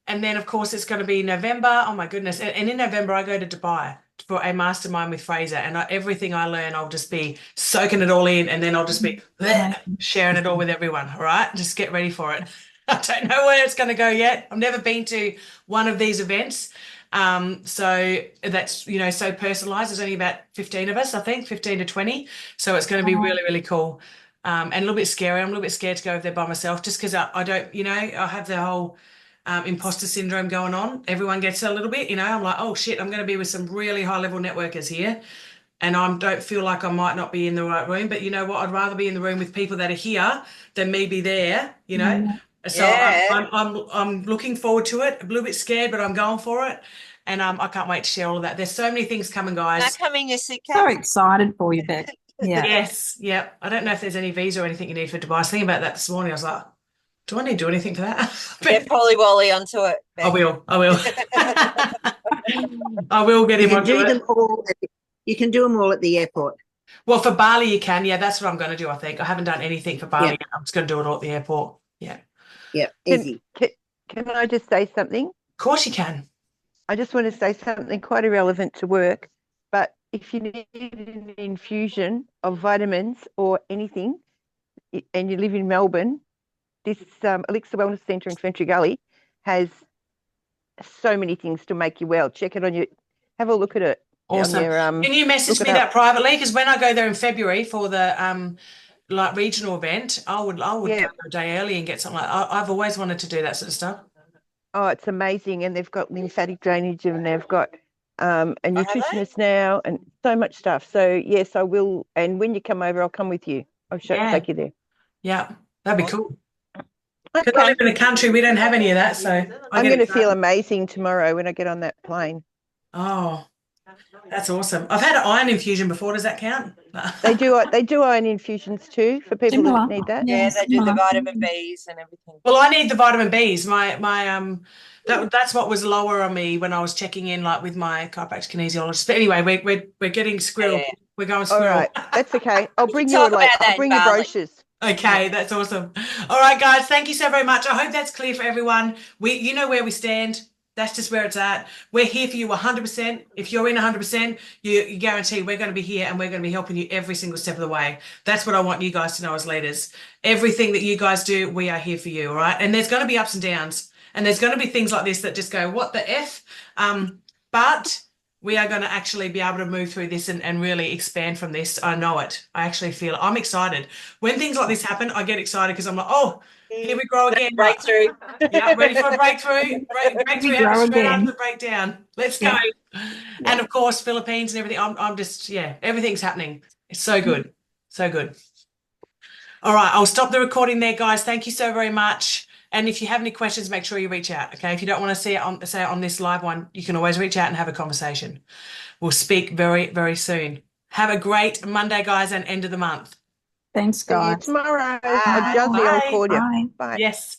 And then, of course, it's going to be November. Oh, my goodness. And in November, I go to Dubai for a mastermind with Fraser. And everything I learn, I'll just be soaking it all in. And then I'll just be sharing it all with everyone. All right? Just get ready for it. I don't know where it's going to go yet. I've never been to one of these events. So that's, you know, so personalized. There's only about 15 of us, I think, 15 to 20. So it's going to be really, really cool. And a little bit scary. I'm a little bit scared to go over there by myself just because I don't, you know, I have the whole imposter syndrome going on. Everyone gets it a little bit, you know. I'm like, oh shit, I'm going to be with some really high level networkers here. And I don't feel like I might not be in the right room. But you know what? I'd rather be in the room with people that are here than me be there, you know. So I'm looking forward to it. A little bit scared, but I'm going for it. And I can't wait to share all of that. There's so many things coming, guys. Not coming, your suitcase. So excited for you, Beck. Yeah. Yes, yeah. I don't know if there's any visa or anything you need for Dubai. I was thinking about that this morning. I was like, do I need to do anything for that? Get Polly Wally onto it. I will. I will get him onto it. You can do them all at the airport. Well, for Bali, you can. Yeah, that's what I'm going to do, I think. I haven't done anything for Bali yet. I'm just going to do it all at the airport. Yeah. Yeah, easy. Can I just say something? Of course you can. I just want to say something quite irrelevant to work, but if you need an infusion of vitamins or anything and you live in Melbourne, this Elixir Wellness Centre in Fentree Gully has so many things to make you well. Check it on your, have a look at it. Awesome. Can you message me that privately? Because when I go there in February for the like regional event, I would go a day early and get something like that. I've always wanted to do that sort of stuff. Oh, it's amazing. And they've got lymphatic drainage and they've got a nutritionist now and so much stuff. So yes, I will. And when you come over, I'll come with you. I'll take you there. Yeah, that'd be cool. Because I live in a country, we don't have any of that. So I'm going to feel amazing tomorrow when I get on that plane. Oh, that's awesome. I've had an iron infusion before. Does that count? They do iron infusions too for people that need that. Yeah, they do the vitamin Bs and everything. Well, I need the vitamin Bs. That's what was lower on me when I was checking in, like with my chiropractic kinesiologist. But anyway, we're getting squirrel. Yeah. We're going squirrel. All right, that's okay. I'll bring you your brochures. Okay, that's awesome. All right, guys, thank you so very much. I hope that's clear for everyone. You know where we stand. That's just where it's at. We're here for you 100%. If you're in 100%, you guarantee we're going to be here and we're going to be helping you every single step of the way. That's what I want you guys to know as leaders. Everything that you guys do, we are here for you, all right? And there's going to be ups and downs. And there's going to be things like this that just go, what the F? But we are going to actually be able to move through this and really expand from this. I know it. I actually feel it. I'm excited. When things like this happen, I get excited because I'm like, oh, here we grow again. Breakthrough. Yeah, ready for a breakthrough. Breakthrough straight after the breakdown. Let's go. Yeah. And of course, Philippines and everything. I'm just, everything's happening. It's so good. So good. All right, I'll stop the recording there, guys. Thank you so very much. And if you have any questions, make sure you reach out. Okay. If you don't want to say it on this live one, you can always reach out and have a conversation. We'll speak very, very soon. Have a great Monday, guys, and end of the month. Thanks, guys. See you tomorrow. I'll call you. Bye. Bye. Yes.